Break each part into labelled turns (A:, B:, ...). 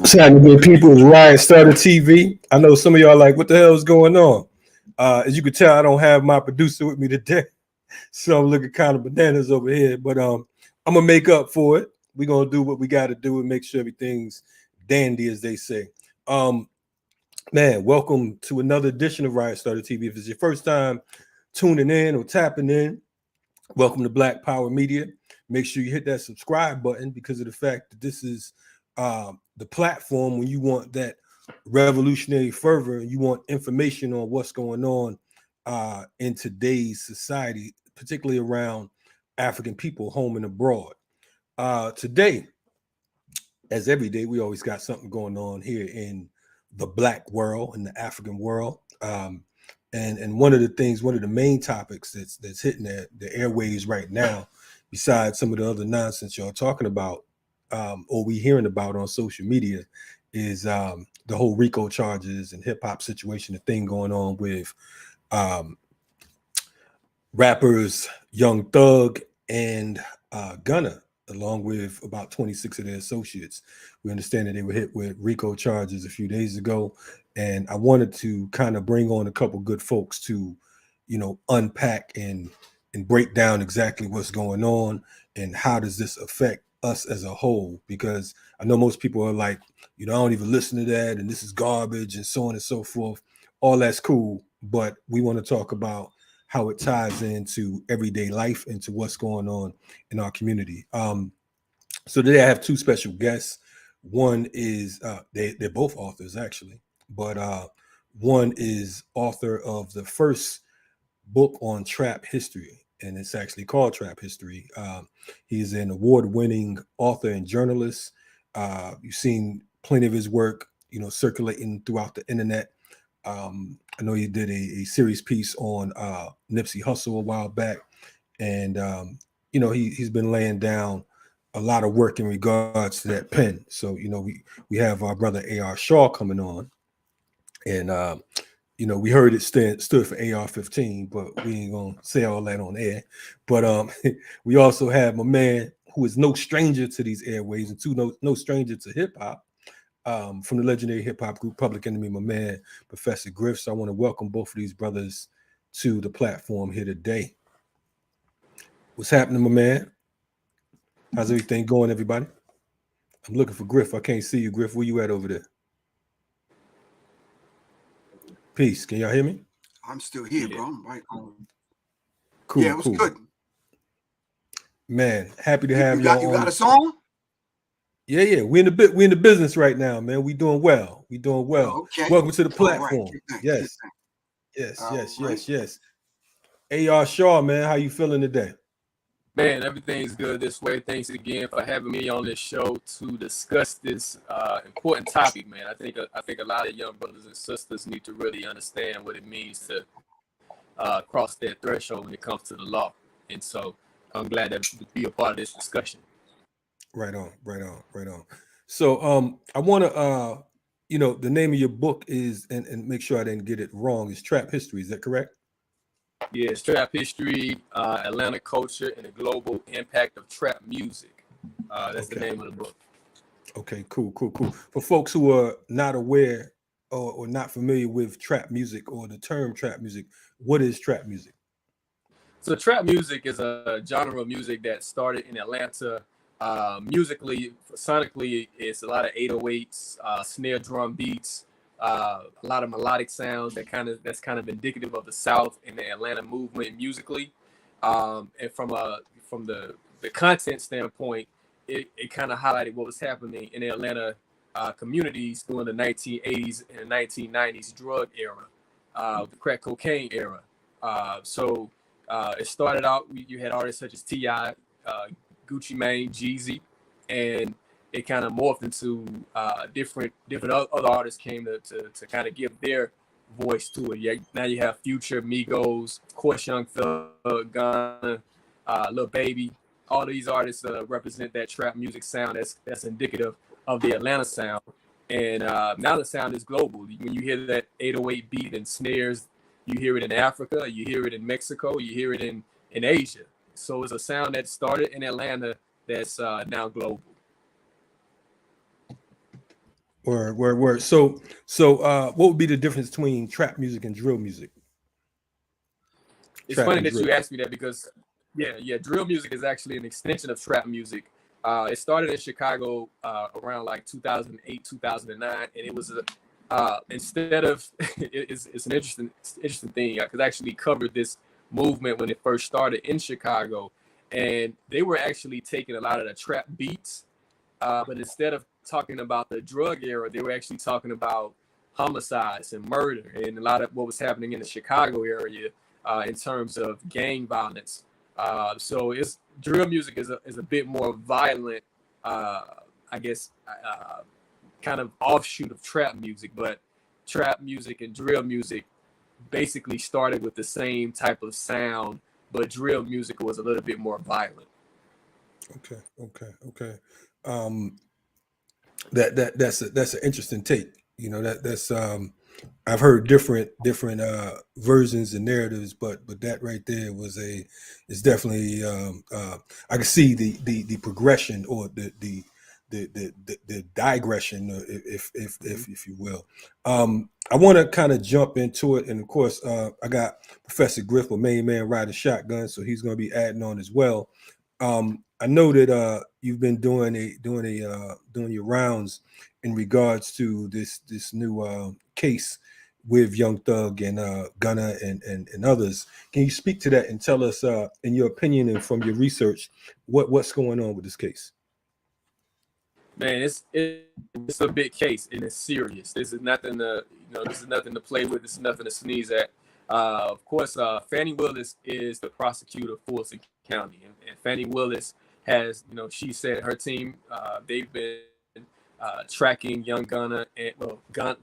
A: What's happening, good people? It's Riot Starter TV. I know some of y'all are like, what the hell is going on? As you can tell, I don't have my producer with me today, so I'm looking kind of bananas over here. But I'm gonna make up for it. We're gonna do what we got to do and make sure everything's dandy, as they say. Man, welcome to another edition of Riot Starter TV. If it's your first time tuning in or tapping in, welcome to Black Power Media. Make sure you hit that subscribe button because of the fact that this is the platform when you want that revolutionary fervor and you want information on what's going on in today's society, particularly around African people home and abroad. Today, as every day, we always got something going on here in the Black world, in the African world. And one of the main topics that's hitting the airways right now, besides some of the other nonsense y'all talking about, or we hearing about on social media, is the whole RICO charges and hip hop situation, the thing going on with rappers Young Thug and Gunna, along with about 26 of their associates. We understand that they were hit with RICO charges a few days ago, and I wanted to kind of bring on a couple good folks to, unpack and break down exactly what's going on and how does this affect us as a whole, because I know most people are like, I don't even listen to that and this is garbage and so on and so forth. All that's cool, but we want to talk about how it ties into everyday life, into what's going on in our community. So today I have two special guests. One is they're both authors actually, but one is author of the first book on trap history, and it's actually called Trap History. He's an award-winning author and journalist. You've seen plenty of his work, circulating throughout the internet. I know he did a series piece on Nipsey Hussle a while back, and he's been laying down a lot of work in regards to that pen. So we have our brother A.R. Shaw coming on, and we heard it stood for AR-15, but we ain't gonna say all that on air. But we also have my man who is no stranger to these airways and no stranger to hip hop, from the legendary hip hop group Public Enemy, my man Professor Griff. So I want to welcome both of these brothers to the platform here today. What's happening, my man? How's everything going, everybody? I'm looking for Griff. I can't see you, Griff. Where you at over there? Peace. Can y'all hear me?
B: I'm still here, bro. I'm right on.
A: Cool.
B: Yeah, it was good.
A: Man, happy to have y'all.
B: You got a song?
A: Yeah. We in the business right now, man. We doing well.
B: Okay.
A: Welcome to the platform.
B: Right.
A: Yes. A.R. Shaw, man, how you feeling today?
C: Man, everything's good this way. Thanks again for having me on this show to discuss this important topic, man. I think a lot of young brothers and sisters need to really understand what it means to cross that threshold when it comes to the law. And so I'm glad to be a part of this discussion.
A: Right on. So I want to, the name of your book is, and make sure I didn't get it wrong, is Trap History. Is that correct?
C: Yeah, it's Trap History, Atlanta Culture, and the Global Impact of Trap Music. That's okay. The name of the book.
A: Okay, cool. For folks who are not aware or not familiar with trap music or the term trap music, what is trap music?
C: So trap music is a genre of music that started in Atlanta. Musically, sonically, it's a lot of 808s, snare drum beats, a lot of melodic sounds that's kind of indicative of the South and the Atlanta movement musically. And from the content standpoint, it kind of highlighted what was happening in the Atlanta communities during the 1980s and the 1990s drug era, the crack cocaine era. It started out, you had artists such as T.I., Gucci Mane, Jeezy, and it kind of morphed into different other artists came to kind of give their voice to it. Now you have Future, Migos, of course, Young Thug, Gunna, Lil Baby. All these artists represent that trap music sound that's indicative of the Atlanta sound. And now the sound is global. When you hear that 808 beat and snares, you hear it in Africa, you hear it in Mexico, you hear it in Asia. So it's a sound that started in Atlanta that's now global.
A: Word. So what would be the difference between trap music and drill music?
C: It's funny that you asked me that because, drill music is actually an extension of trap music. It started in Chicago around like 2008, 2009, and it was instead of it's an interesting thing because I actually covered this movement when it first started in Chicago, and they were actually taking a lot of the trap beats, but instead of talking about the drug era, they were actually talking about homicides and murder and a lot of what was happening in the Chicago area in terms of gang violence. So drill music is a bit more violent, I guess, kind of offshoot of trap music, but trap music and drill music basically started with the same type of sound, but drill music was a little bit more violent.
A: Okay. That's an interesting take. That's I've heard different versions and narratives, but that right there is definitely I can see the progression or the digression, if you will. I want to kind of jump into it, and of course, I got Professor Griff, my main man, riding shotgun, so he's going to be adding on as well. I know that you've been doing your rounds in regards to this new case with Young Thug and Gunna and others. Can you speak to that and tell us, in your opinion and from your research, what's going on with this case?
C: Man, it's a big case and it's serious. This is nothing to play with. This is nothing to sneeze at. Of course, Fannie Willis is the prosecutor of Fulton County, and Fannie Willis has, she said her team, they've been tracking Young Gunna and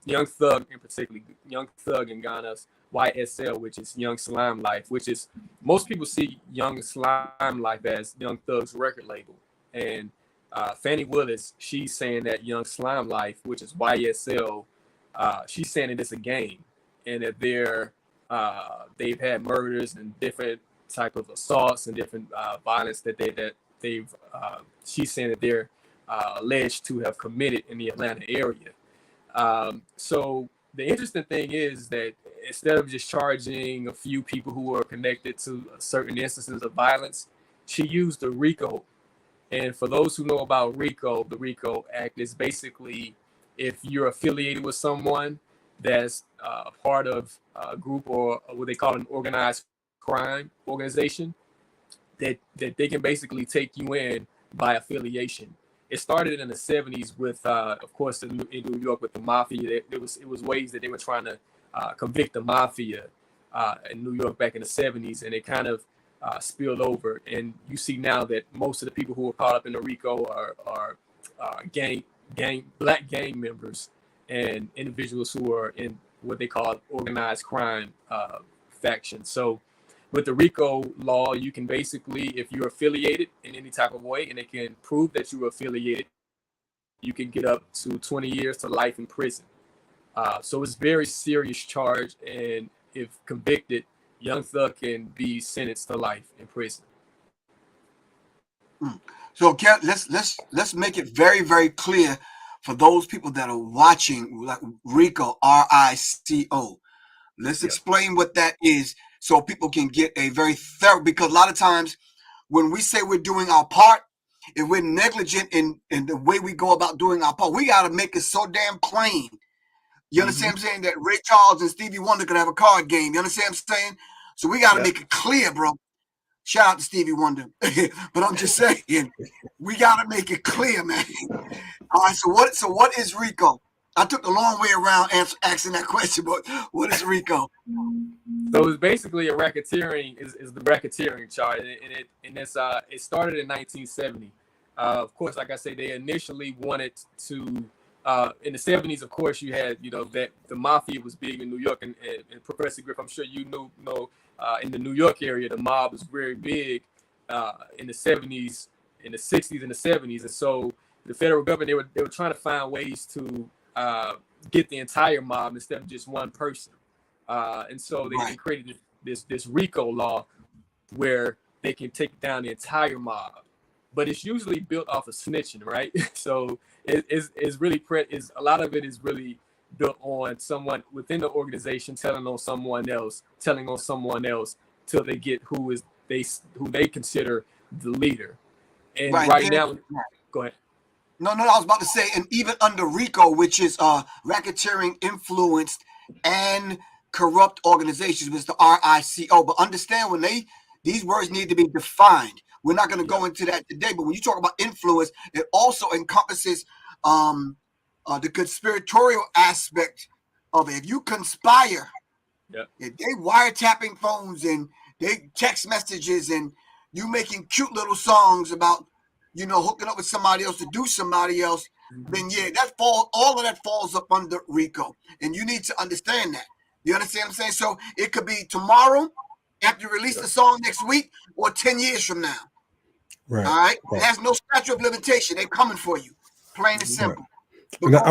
C: Young Thug in particular, Young Thug and Gunna's YSL, which is Young Slime Life, which is most people see Young Slime Life as Young Thug's record label, and Fannie Willis, she's saying that Young Slime Life, which is YSL, she's saying that it's a game and that they've had murders and different type of assaults and different violence that they've she's saying that they're alleged to have committed in the Atlanta area. So the interesting thing is that instead of just charging a few people who are connected to certain instances of violence, she used the RICO. And for those who know about RICO, the RICO Act is basically if you're affiliated with someone that's part of a group or what they call an organized crime organization, that they can basically take you in by affiliation. It started in the 70s with, of course, in New York with the mafia. It was ways that they were trying to convict the mafia in New York back in the 70s, and it kind of spilled over. And you see now that most of the people who are caught up in the RICO are black gang members and individuals who are in what they call organized crime factions. So with the RICO law, you can basically, if you're affiliated in any type of way and they can prove that you were affiliated, you can get up to 20 years to life in prison. So it's a very serious charge, and if convicted, Young Thug can be sentenced to life in prison.
B: So let's make it very, very clear for those people that are watching, like RICO, RICO. Let's explain what that is so people can get a very thorough, because a lot of times when we say we're doing our part, if we're negligent in the way we go about doing our part, we got to make it so damn plain. You understand what I'm saying? That Ray Charles and Stevie Wonder could have a card game. You understand what I'm saying? So we got to make it clear, bro. Shout out to Stevie Wonder. But I'm just saying, we got to make it clear, man. All right, so what is RICO? I took a long way around asking that question, but what is RICO?
C: So it's basically a racketeering is the racketeering charge, and it started in 1970. Of course, like I say, they initially wanted to in the 70s. Of course, you had that the mafia was big in New York, and Professor Griff, I'm sure you know in the New York area, the mob was very big in the 70s, in the 60s, and the 70s, and so the federal government they were trying to find ways to get the entire mob instead of just one person. And so they created this RICO law where they can take down the entire mob, but it's usually built off of snitching, right? So it's really a lot of it is really built on someone within the organization telling on someone else till they get who they consider the leader. And right now, go ahead.
B: No, I was about to say, and even under RICO, which is racketeering, influenced, and corrupt organizations, which is the RICO. But understand these words need to be defined. We're not going to go into that today. But when you talk about influence, it also encompasses the conspiratorial aspect of it. If you conspire, if they wiretapping phones and they text messages and you making cute little songs about hooking up with somebody else to do somebody else, then all of that falls up under RICO. And you need to understand that. You understand what I'm saying? So it could be tomorrow, after you release the song next week, or 10 years from now.
A: Right.
B: All right? It has no statute of limitation. They're coming for you. Plain and simple.
A: Right. Now,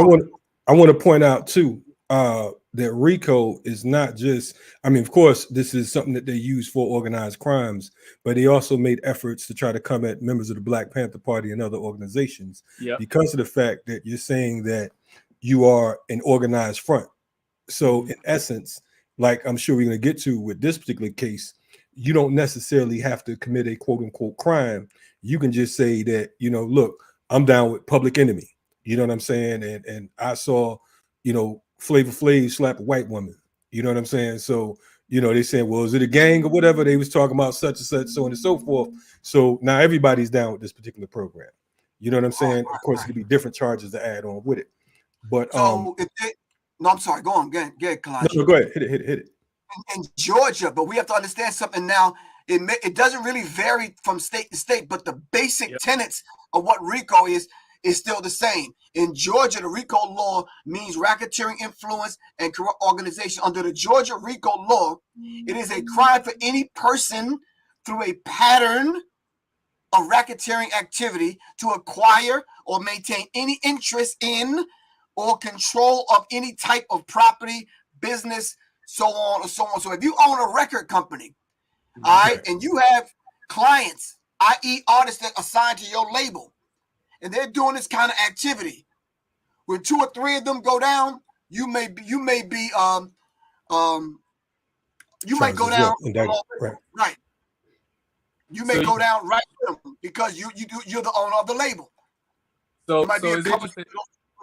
A: I want to point out too that RICO is not just, of course, this is something that they use for organized crimes, but they also made efforts to try to come at members of the Black Panther Party and other organizations because of the fact that you're saying that you are an organized front. So in essence, like I'm sure we're going to get to with this particular case, you don't necessarily have to commit a quote unquote crime. You can just say that, look, I'm down with Public Enemy. You know what I'm saying? And I saw, Flavor Flav slap a white woman. You know what I'm saying? So, they saying, well, is it a gang or whatever? They was talking about such and such, so on and so forth. So now everybody's down with this particular program. You know what I'm saying? Of course, it could be different charges to add on with it. But
B: no, I'm sorry. Go on. Go ahead, Kalonji.
A: No, go ahead. Hit it.
B: In Georgia, but we have to understand something now. It doesn't really vary from state to state, but the basic tenets of what RICO is still the same. In Georgia, the RICO law means racketeering, influence, and corrupt organization. Under the Georgia RICO law, it is a crime for any person through a pattern of racketeering activity to acquire or maintain any interest in or control of any type of property, business, so on and so on. So if you own a record company, all right, and you have clients, i.e. artists that are signed to your label, and they're doing this kind of activity, when 2 or 3 of them go down, you may go down right. You may go down right with them because you're the owner of the label.
C: So
B: you might be
C: it's interesting.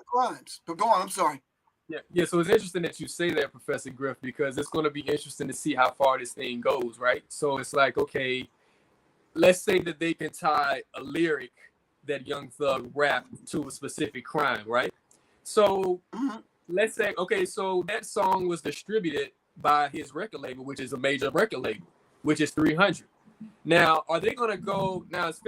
B: Crimes. But go on, I'm sorry.
C: Yeah. So it's interesting that you say that, Professor Griff, because it's going to be interesting to see how far this thing goes, right? So it's like, okay, let's say that they can tie a lyric that Young Thug rapped to a specific crime, right? So let's say, okay, so that song was distributed by his record label, which is a major record label, which is 300. Now, are they going to go? Now, is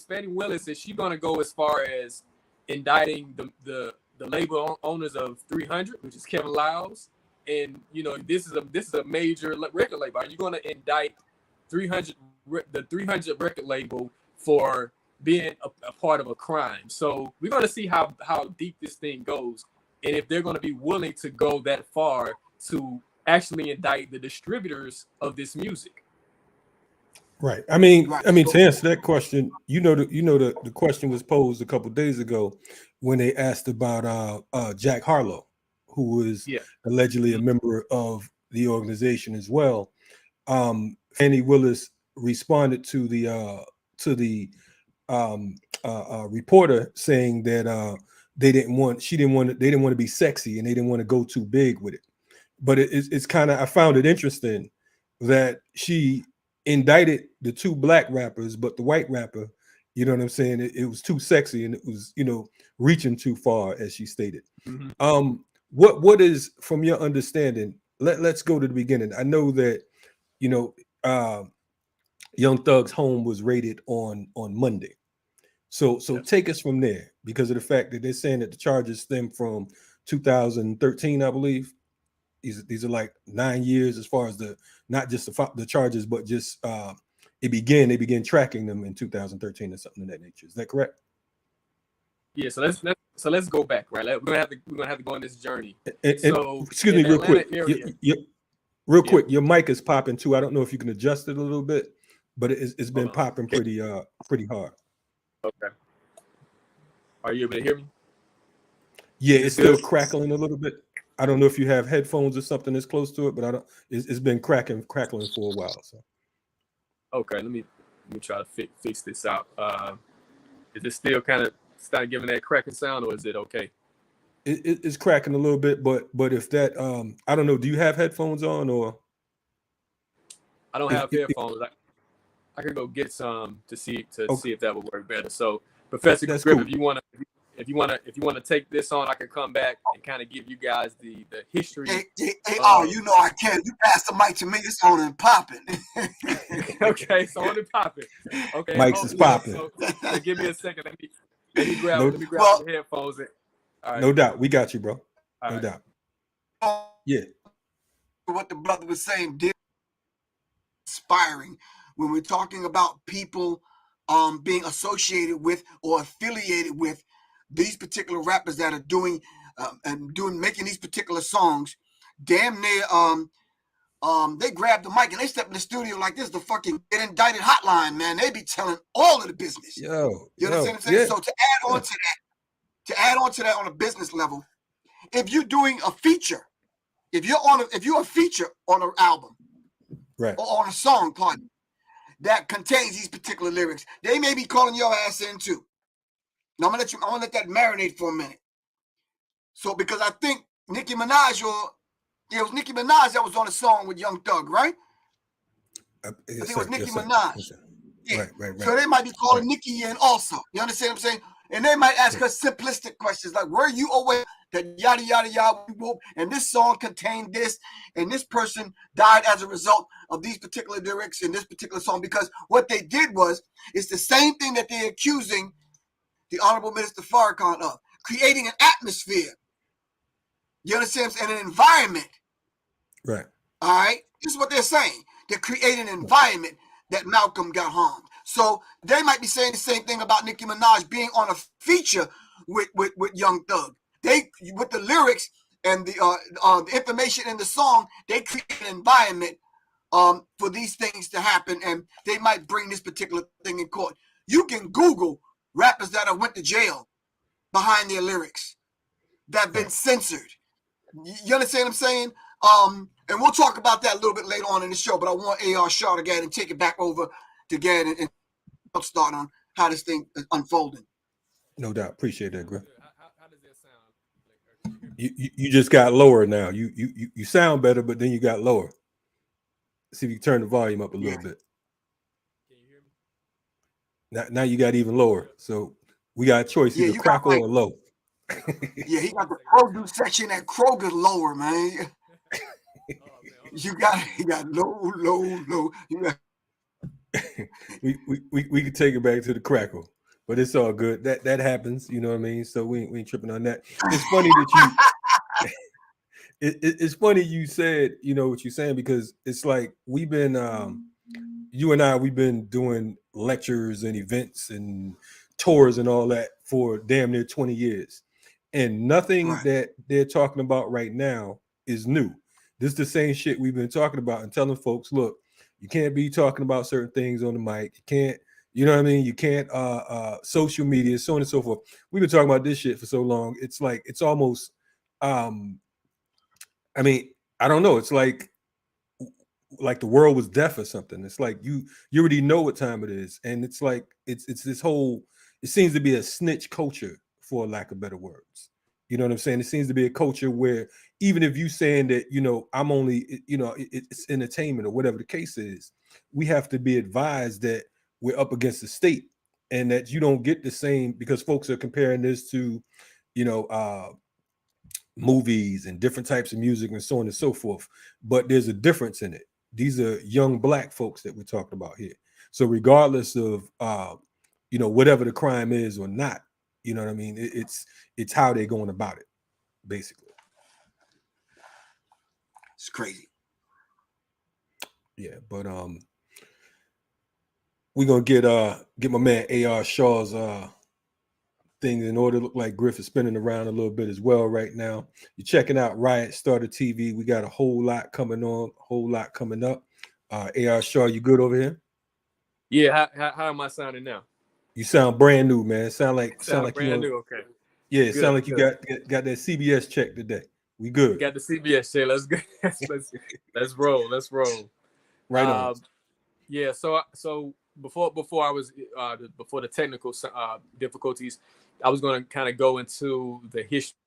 C: Fannie Willis? Is she going to go as far as indicting the label owners of 300, which is Kevin Liles, and this is a major record label? Are you going to indict 300, the 300 record label, for being a part of a crime? So we're going to see how deep this thing goes, and if they're going to be willing to go that far to actually indict the distributors of this music.
A: Right. I mean,
B: Right.
A: to answer that question, the question was posed a couple of days ago when they asked about Jack Harlow, who was allegedly a member of the organization as well. Fannie Willis responded to the reporter saying that they didn't want to be sexy and they didn't want to go too big with it. But it's kind of, I found it interesting that she indicted the two black rappers, but the white rapper, you know what I'm saying, it was too sexy and it was, reaching too far, as she stated. What is, from your understanding, let's go to the beginning. I know that Young Thug's home was raided on Monday. So take us from there, because of the fact that they're saying that the charges stem from 2013, I believe. These are like 9 years as far as not just the charges, but just they began tracking them in 2013 or something of that nature. Is that correct?
C: Yeah. So let's go back, right? We're gonna have to go on this journey.
A: So excuse me, real quick. Real quick, your mic is popping too. I don't know if you can adjust it a little bit, but it's been popping pretty hard. Okay.
C: Are you able to hear me?
A: Yeah, it's still crackling a little bit. I don't know if you have headphones or something that's close to it, but I don't. It's been crackling for a while. So.
C: Okay, let me try to fix this out. Is it still kind of start giving that cracking sound, or is it okay?
A: It's cracking a little bit, but if that I don't know. Do you have headphones on, or?
C: I don't have headphones. I could go get some to see if that would work better. So, Professor Griff, cool. If you want to take this on, I can come back and kind of give you guys the history.
B: I can. You pass the mic to me. It's on and popping.
C: Okay, it's on and popping. Okay,
A: Mike's is popping.
C: So give me a second. Let me grab the headphones.
A: All right. No doubt, we got you, bro. No doubt. Yeah.
B: What the brother was saying, inspiring when we're talking about people being associated with or affiliated with these particular rappers that are doing making these particular songs. Damn near they grab the mic and they step in the studio like this, the fucking Get Indicted hotline, man. They be telling all of the business. You understand what I'm saying? Yeah. So to add on to that on a business level, if you're doing a feature, if you're a feature on an album,
A: right,
B: or on a song, that contains these particular lyrics, they may be calling your ass in too. Now I'm gonna let that marinate for a minute. So because I think Nicki Minaj, it was Nicki Minaj that was on a song with Young Thug, right? I think it was Nicki Minaj. Yeah. Right. So they might be calling Nicki in also. You understand what I'm saying? And they might ask her simplistic questions like, were you aware that yada, yada, yada, and this song contained this, and this person died as a result of these particular lyrics in this particular song? Because what they did was, it's the same thing that they're accusing the Honorable Minister Farrakhan of, creating an atmosphere. You understand what I'm saying? An environment.
A: Right.
B: All right? This is what they're saying. They're creating an environment that Malcolm got harmed. So they might be saying the same thing about Nicki Minaj being on a feature with Young Thug. They, with the lyrics and the information in the song, they create an environment for these things to happen, and they might bring this particular thing in court. You can Google rappers that have went to jail behind their lyrics that have been censored. You understand what I'm saying? And we'll talk about that a little bit later on in the show, but I want AR Shaw to get and take it back over to Gad and start on how this thing is unfolding.
A: No doubt. Appreciate that, Griff.
C: How does that sound?
A: You just got lower now. You sound better, but then you got lower. See if you can turn the volume up a little bit.
C: Can you hear me?
A: Now you got even lower. So we got a choice, either crackle or low.
B: Yeah, he got the produce section at Kroger lower, man. You got low. You got...
A: we could take it back to the crackle, but it's all good. That happens, you know what I mean? So we ain't tripping on that. It's funny that you it's funny you said, you know, what you're saying, because it's like we've been you and I, we've been doing lectures and events and tours and all that for damn near 20 years. And nothing that they're talking about right now is new. This is the same shit we've been talking about and telling folks, look, You can't be talking about certain things on the mic. You can't, you know what I mean? You can't social media, so on and so forth. We've been talking about this shit for so long. It's like it's almost I mean, I don't know. It's like the world was deaf or something. It's like you already know what time it is. And it's like it's this whole, it seems to be a snitch culture, for lack of better words. You know what I'm saying? It seems to be a culture where even if you saying that, you know, I'm only, you know, it's entertainment or whatever the case is, we have to be advised that we're up against the state and that you don't get the same, because folks are comparing this to, you know, movies and different types of music and so on and so forth. But there's a difference in it. These are young black folks that we're talking about here. So regardless of you know, whatever the crime is or not, you know what I mean? It's how they're going about it, basically.
B: It's crazy.
A: Yeah, but we're gonna get my man AR Shaw's things in order. Look like Griff is spinning around a little bit as well right now. You're checking out Riot Starter TV. We got a whole lot coming on, a whole lot coming up. AR Shaw, you good over here?
C: Yeah, how am I sounding now?
A: You sound brand new, man. Sound like
C: brand new. Okay.
A: Yeah, it sound like you got that CBS check today. We good.
C: Got the CBS check. Let's go. let's roll. Let's roll.
A: Right on.
C: Yeah. So before I was before the technical difficulties, I was going to kind of go into the history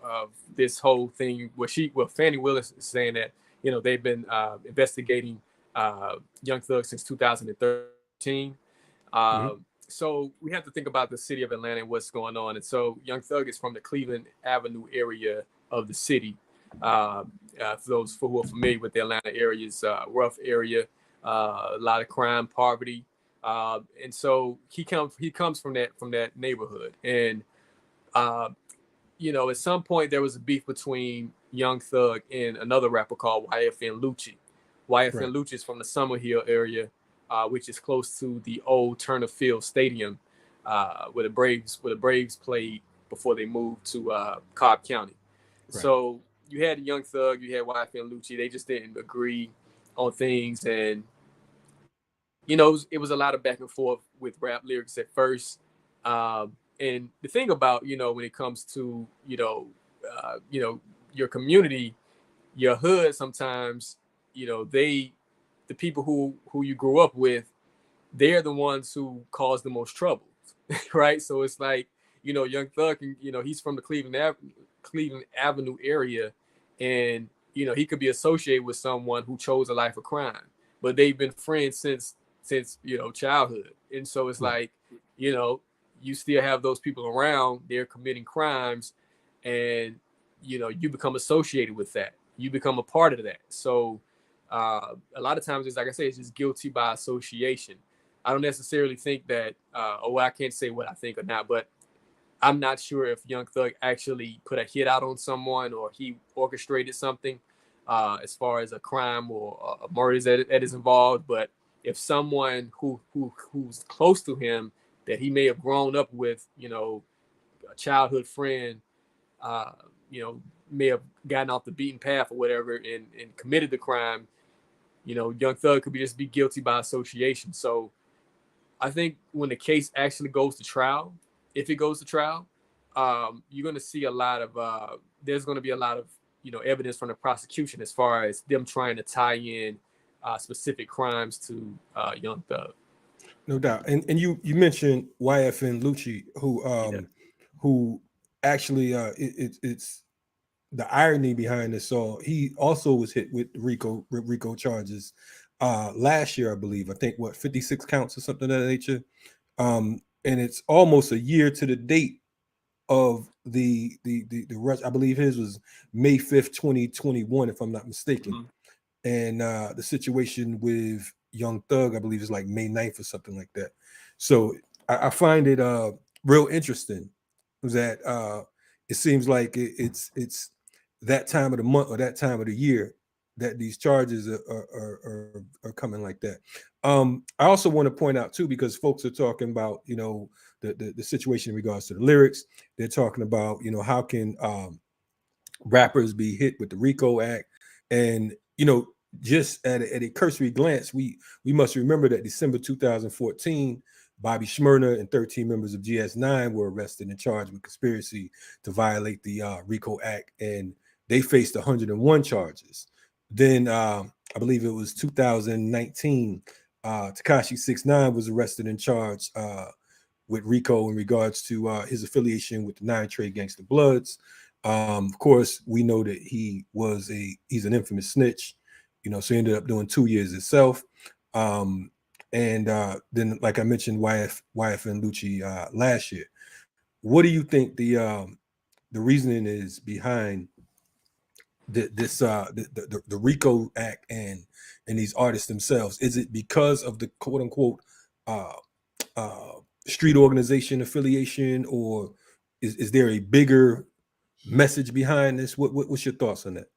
C: of this whole thing. Where Fannie Willis is saying that, you know, they've been investigating Young Thug since 2013. So we have to think about the city of Atlanta and what's going on. And so Young Thug is from the Cleveland Avenue area of the city. For those who are familiar with the Atlanta area, it's a rough area, a lot of crime, poverty. And so he comes from that neighborhood. And you know, at some point there was a beef between Young Thug and another rapper called YFN Lucci. YFN Lucci is from the Summerhill area, which is close to the old Turner Field Stadium, where the Braves played before they moved to Cobb County. Right. So you had Young Thug, you had YFN Lucci. They just didn't agree on things, and you know, it was a lot of back and forth with rap lyrics at first. And the thing about, you know, when it comes to, you know, your community, your hood, sometimes, you know, the people who you grew up with, they're the ones who cause the most trouble, right? So it's like, you know, Young Thug, you know, he's from the Cleveland Avenue area, and, you know, he could be associated with someone who chose a life of crime, but they've been friends since, you know, childhood. And so it's like, you know, you still have those people around, they're committing crimes, and, you know, you become associated with that. You become a part of that. So a lot of times, it's like I say, it's just guilty by association. I don't necessarily think that, I can't say what I think or not, but I'm not sure if Young Thug actually put a hit out on someone or he orchestrated something as far as a crime or a murder that is involved. But if someone who's close to him, that he may have grown up with, you know, a childhood friend, you know, may have gotten off the beaten path or whatever and committed the crime, you know, Young Thug could just be guilty by association. So I think when the case actually goes to trial, if it goes to trial, you're going to see there's going to be a lot of, you know, evidence from the prosecution as far as them trying to tie in specific crimes to Young Thug.
A: No doubt. And you mentioned YFN Lucci, who actually it's the irony behind this all. He also was hit with RICO charges last year, I believe. I think 56 counts or something of that nature. And it's almost a year to the date of the rush. I believe his was May 5th, 2021, if I'm not mistaken. And the situation with Young Thug, I believe, is like May 9th or something like that. So I find it real interesting that it seems like it's that time of the month or that time of the year that these charges are coming like that. I also want to point out too, because folks are talking about, you know, the situation in regards to the lyrics. They're talking about, you know, how can rappers be hit with the RICO Act, and you know, just at a cursory glance, we must remember that December 2014, Bobby Shmurda and 13 members of GS9 were arrested and charged with conspiracy to violate the RICO Act, and they faced 101 charges. Then I believe it was 2019, Tekashi 6ix9ine was arrested and charged with RICO in regards to his affiliation with the 9 Trey Gangsta Bloods. Of course, we know that he's an infamous snitch, so he ended up doing 2 years himself. And then, like I mentioned, YF and Lucci last year. What do you think the reasoning is behind the RICO Act and these artists themselves? Is it because of the quote unquote street organization affiliation, or is there a bigger message behind this? What's your thoughts on that?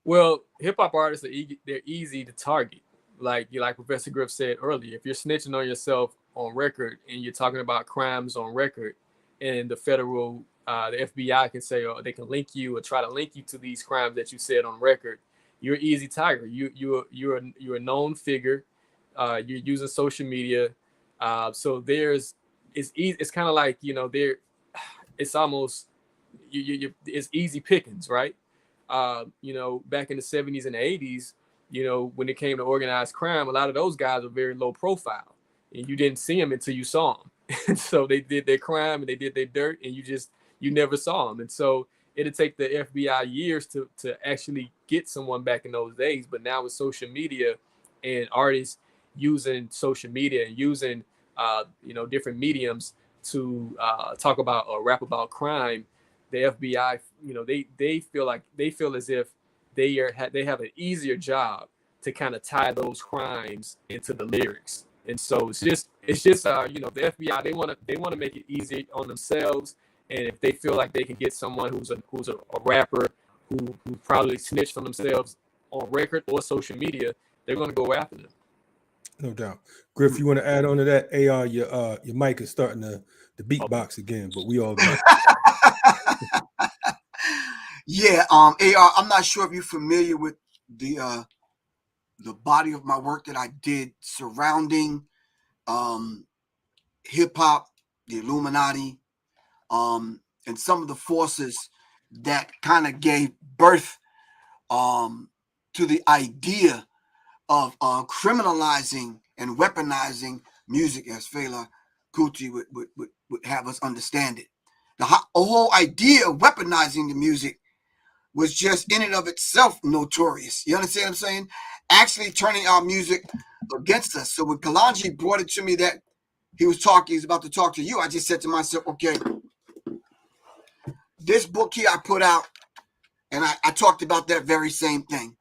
C: Well, hip hop artists they're easy to target. Like Professor Griff said earlier, if you're snitching on yourself on record and you're talking about crimes on record, and the federal the FBI can say, or they can link you or try to link you to these crimes that you said on record, you're an easy target. You're a known figure. You're using social media, so it's easy. It's kind of like it's almost it's easy pickings, right? Back in the 70s and 80s, when it came to organized crime, a lot of those guys were very low profile, and you didn't see them until you saw them. And so they did their crime and they did their dirt, and you never saw them. And so it'd take the FBI years to actually get someone back in those days. But now with social media and artists using social media and using different mediums to talk about or rap about crime, the FBI, they feel as if they have an easier job to kind of tie those crimes into the lyrics. And so it's just the FBI, they want to make it easy on themselves. And if they feel like they can get someone who's a rapper who probably snitched on themselves on record or social media, they're going to go after them.
A: No doubt. Griff, you want to add on to that? AR, your mic is starting to beatbox again, but we all got
B: Yeah, AR, I'm not sure if you're familiar with the body of my work that I did surrounding hip hop, the Illuminati, and some of the forces that kind of gave birth to the idea of criminalizing and weaponizing music, as Fela Kuti would have us understand it. The whole idea of weaponizing the music was just in and of itself notorious. You understand what I'm saying? Actually turning our music against us. So when Kalonji brought it to me that he's about to talk to you, I just said to myself, okay, this book here I put out, and I talked about that very same thing.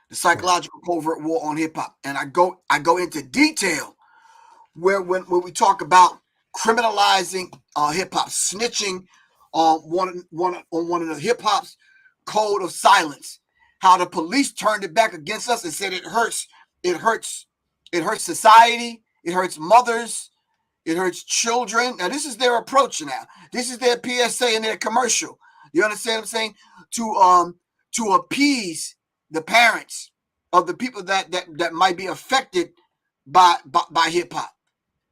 B: The psychological covert war on hip hop. And I go into detail where when we talk about criminalizing hip hop, snitching on one of the hip hop's code of silence, how the police turned it back against us and said it hurts society, it hurts mothers, it hurts children. Now this is their approach now. This is their PSA and their commercial. You understand what I'm saying? To appease the parents of the people that might be affected by hip hop.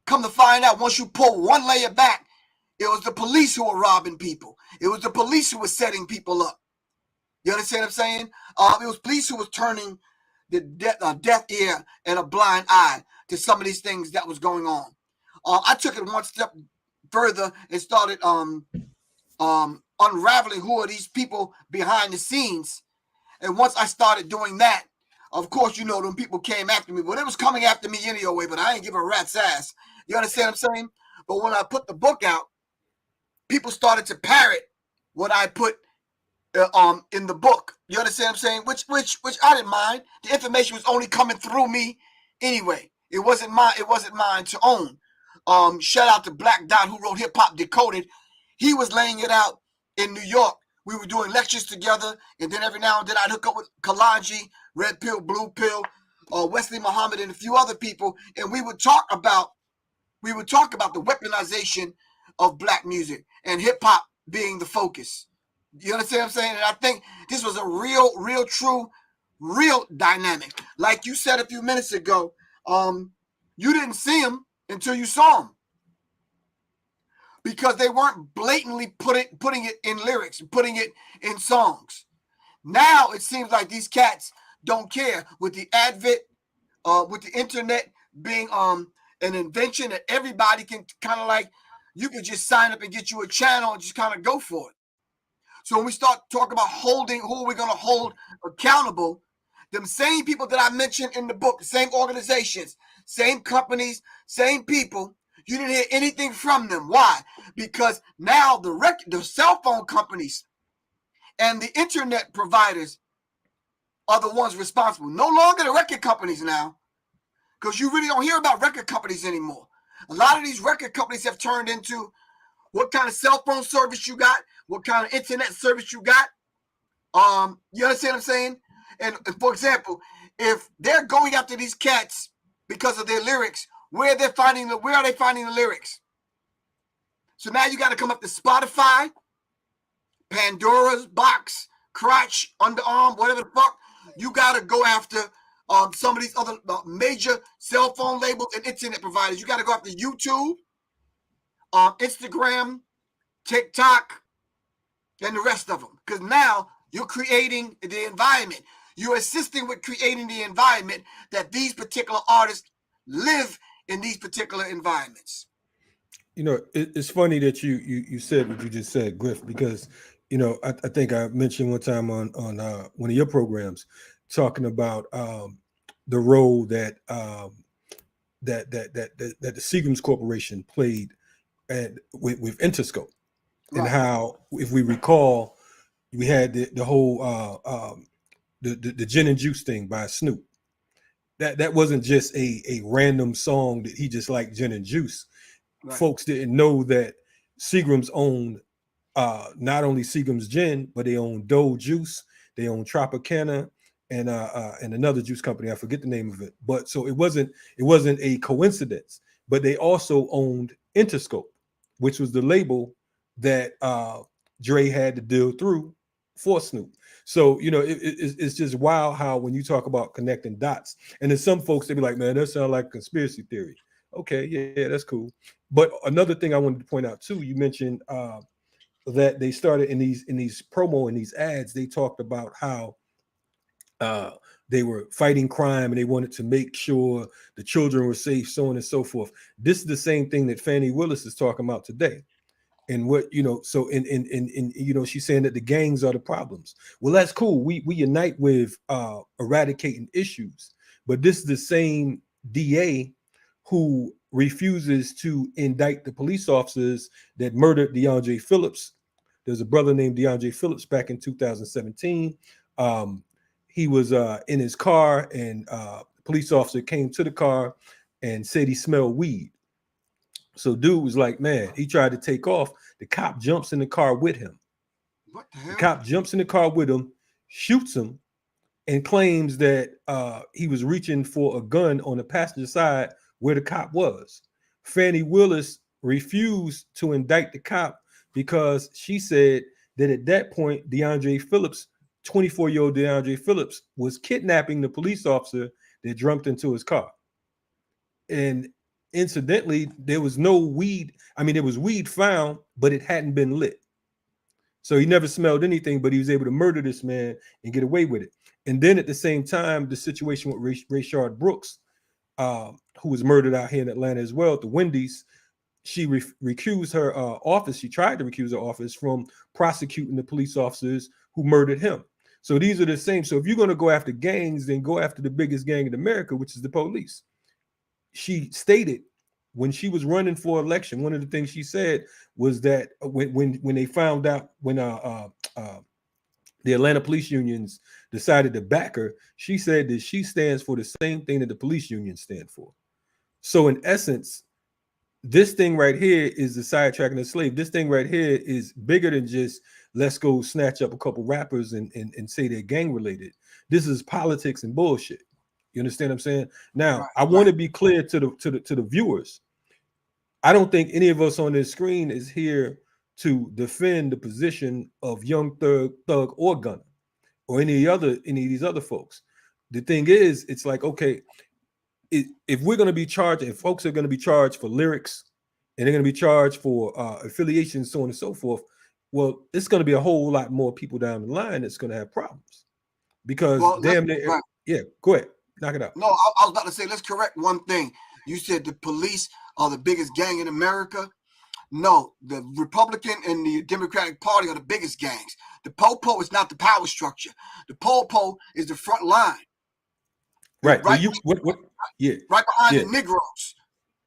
B: Come to find out, once you pull one layer back, it was the police who were robbing people. It was the police who were setting people up. You understand what I'm saying? It was police who was turning the deaf ear and a blind eye to some of these things that was going on. I took it one step further and started unraveling who are these people behind the scenes. And once I started doing that, of course, them people came after me. Well, they was coming after me anyway, but I ain't give a rat's ass. You understand what I'm saying? But when I put the book out, people started to parrot what I put in the book. You understand what I'm saying? Which I didn't mind. The information was only coming through me anyway. It wasn't mine to own. Shout out to Black Dot, who wrote Hip Hop Decoded. He was laying it out in New York. We were doing lectures together, and then every now and then I'd hook up with Kalonji, Red Pill, Blue Pill, Wesley Muhammad, and a few other people, and we would talk about the weaponization of black music and hip hop being the focus. You understand what I'm saying? And I think this was a real true real dynamic. Like you said a few minutes ago, you didn't see them until you saw them, because they weren't blatantly putting it in lyrics, putting it in songs. Now it seems like these cats don't care, with the advent, with the internet being an invention that everybody can kind of like, you can just sign up and get you a channel and just kind of go for it. So when we start talking about holding, who are we going to hold accountable, them same people that I mentioned in the book, the same organizations, same companies, same people, you didn't hear anything from them. Why? Because now the cell phone companies and the internet providers are the ones responsible. No longer the record companies now, because you really don't hear about record companies anymore. A lot of these record companies have turned into what kind of cell phone service you got, what kind of internet service you got. You understand what I'm saying? And for example, if they're going after these cats because of their lyrics, where are they finding the lyrics? So now you got to come up to Spotify, Pandora's Box, Crotch, Underarm, whatever the fuck. You got to go after some of these other major cell phone labels and internet providers. You got to go after YouTube, Instagram, TikTok, and the rest of them. Because now you're creating the environment. You're assisting with creating the environment that these particular artists live in, these particular environments.
A: You know, it's funny that you said what you just said, Griff, because, you know, I think I mentioned one time on one of your programs talking about the role that that the Seagram's Corporation played with Interscope, and how, if we recall, we had the whole the gin and juice thing by Snoop. That wasn't just a random song that he just liked gin and juice. Right. Folks didn't know that Seagram's owned not only Seagram's gin, but they own Dole Juice, they own Tropicana, and another juice company. I forget the name of it. But so it wasn't a coincidence. But they also owned Interscope, which was the label that Dre had to deal through for Snoop. So, you know, it's just wild how when you talk about connecting dots, and then some folks, they be like, man, that sounds like a conspiracy theory. Okay, yeah, that's cool. But another thing I wanted to point out too, you mentioned that they started in these promo and these ads, they talked about how they were fighting crime and they wanted to make sure the children were safe, so on and so forth. This is the same thing that Fannie Willis is talking about today. And what, you know, so in you know, she's saying that the gangs are the problems. Well, that's cool. We unite with eradicating issues, but this is the same DA who refuses to indict the police officers that murdered DeAndre Phillips. There's a brother named DeAndre Phillips back in 2017. He was in his car, and a police officer came to the car and said he smelled weed. So dude was like, man, he tried to take off. The cop jumps in the car with him.
B: What the hell?
A: The cop jumps in the car with him, shoots him, and claims that he was reaching for a gun on the passenger side where the cop was. Fannie Willis refused to indict the cop because she said that at that point, DeAndre Phillips, 24-year-old DeAndre Phillips, was kidnapping the police officer that jumped into his car. And incidentally, there was no weed. I mean, there was weed found, but it hadn't been lit. So he never smelled anything, but he was able to murder this man and get away with it. And then at the same time, the situation with Rayshard Brooks, who was murdered out here in Atlanta as well at the Wendy's, she recused her office. She tried to recuse her office from prosecuting the police officers who murdered him. So these are the same. So if you're going to go after gangs, then go after the biggest gang in America, which is the police. She stated when she was running for election, one of the things she said was that when they found out, when the Atlanta police unions decided to back her, she said that she stands for the same thing that the police unions stand for. So in essence, this thing right here is the sidetracking the slave. This thing right here is bigger than just let's go snatch up a couple rappers and say they're gang related. This is politics and bullshit. You understand what I'm saying? Now, I want to be clear to the viewers. I don't think any of us on this screen is here to defend the position of Young Thug or Gunna or any of these other folks. the thing is, it's like, okay, if we're going to be charged, if folks are going to be charged for lyrics and they're going to be charged for affiliations, so on and so forth, well, it's going to be a whole lot more people down the line that's going to have problems because damn near,
B: right.
A: yeah, go ahead, knock it out.
B: No, I was about to say, let's correct one thing. You said the police are the biggest gang in America. No, the Republican and the Democratic Party are the biggest gangs. The po-po is not the power structure. The po-po is the front line.
A: Right.
B: Right,
A: Yeah.
B: Right behind the Negroes.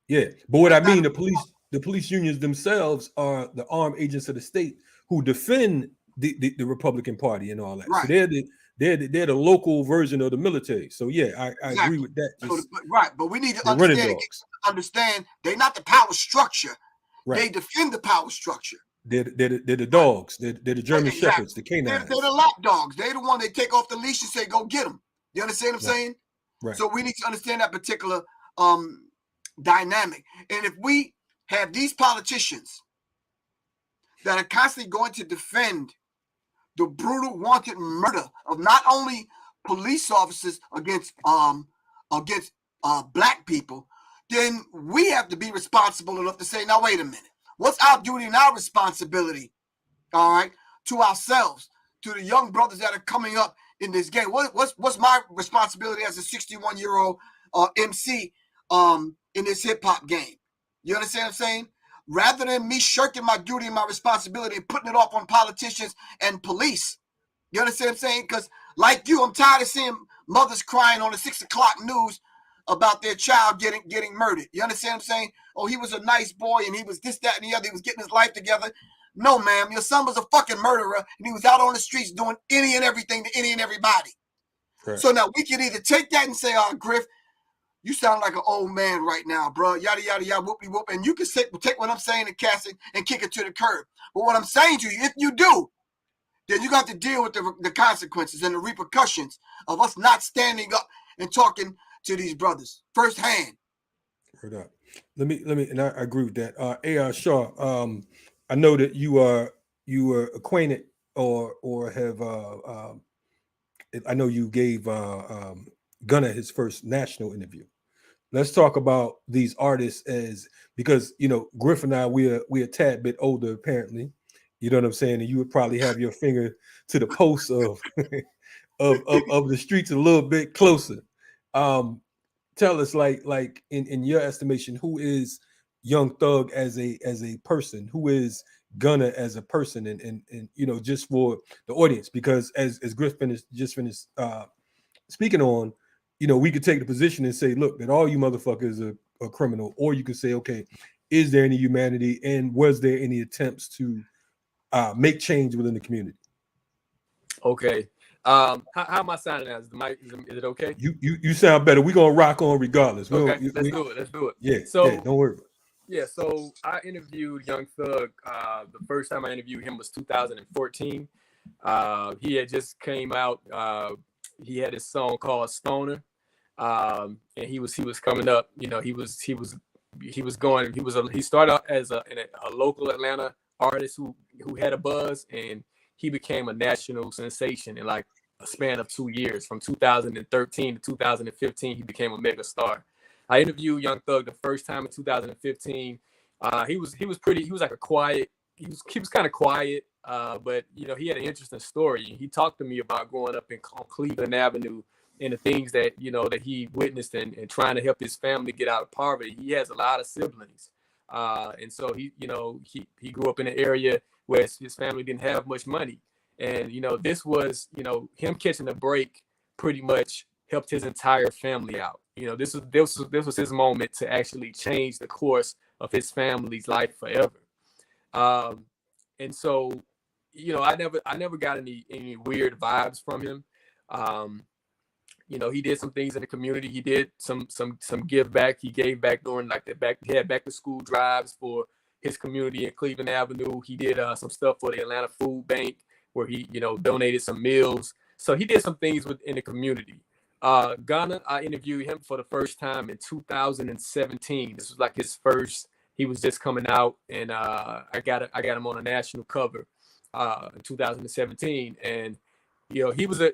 A: Yeah. But what I mean, the police unions themselves are the armed agents of the state who defend the Republican Party and all that.
B: Right.
A: So they're the local version of the military. So yeah, I agree with that.
B: Right, but we need to understand they're not the power structure. Right. They defend the power structure.
A: They're the dogs. They're the German shepherds, the canines.
B: They're the lap dogs. They're the one they take off the leash and say, "Go get them." You understand what I'm saying?
A: Right.
B: So we need to understand that particular dynamic. And if we have these politicians that are constantly going to defend the brutal, wanted murder of not only police officers against black people, then we have to be responsible enough to say, now, wait a minute. What's our duty and our responsibility, all right, to ourselves, to the young brothers that are coming up in this game? What's my responsibility as a 61-year-old MC in this hip-hop game? You understand what I'm saying? Rather than me shirking my duty and my responsibility and putting it off on politicians and police. You understand what I'm saying? Because like you, I'm tired of seeing mothers crying on the 6 o'clock news about their child getting murdered. You understand what I'm saying? Oh, he was a nice boy and he was this, that, and the other. He was getting his life together. No, ma'am, your son was a fucking murderer and he was out on the streets doing any and everything to any and everybody. Right. So now we can either take that and say, oh, Griff, you sound like an old man right now, bro. Yada, yada, yada, whoopie whoop. And you can take what I'm saying and cast it and kick it to the curb. But what I'm saying to you, if you do, then you got to deal with the consequences and the repercussions of us not standing up and talking to these brothers firsthand.
A: Heard up. Let me, and I agree with that. A.R. Shaw, I know that you were acquainted or have I know you gave Gunna his first national interview. Let's talk about these artists because Griff and I we're a tad bit older apparently. You know what I'm saying? And you would probably have your finger to the pulse of of the streets a little bit closer. Tell us, like in your estimation, who is Young Thug as a person? Who is Gunna as a person? And just for the audience, because as Griff just finished speaking on, we could take the position and say, look, that all you motherfuckers are criminal, or you could say, okay, is there any humanity, and was there any attempts to make change within the community?
C: Okay. How am I sounding as the mic? Is it okay?
A: You sound better. We're gonna rock on regardless.
C: Okay, let's do it.
A: Yeah.
C: So
A: don't worry about it.
C: Yeah, so I interviewed Young Thug. The first time I interviewed him was 2014. He had just came out. He had his song called Stoner, and he was coming up. He started out as a local Atlanta artist who had a buzz, and he became a national sensation in like a span of 2 years. From 2013 to 2015, he became a mega star. I interviewed Young Thug the first time in 2015. He was like a quiet. He was kind of quiet, but he had an interesting story. He talked to me about growing up on Cleveland Avenue and the things that that he witnessed and trying to help his family get out of poverty. He has a lot of siblings, and so he grew up in an area where his family didn't have much money, and this was him catching a break pretty much helped his entire family out. This was his moment to actually change the course of his family's life forever. And so, I never got any weird vibes from him. He did some things in the community. He did some give back. He gave back during he had back to school drives for his community in Cleveland Avenue. He did some stuff for the Atlanta Food Bank where he, donated some meals. So he did some things in the community. Gunna, I interviewed him for the first time in 2017. This was like his first. He was just coming out, and I got him on a national cover in 2017. And you know, he was a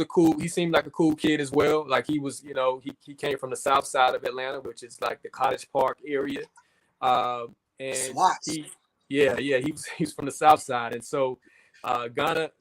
C: cool. He seemed like a cool kid as well. Like he was, you know, he came from the south side of Atlanta, which is like the Cottage Park area. And
B: Swats.
C: he's from the south side, and so Gunna,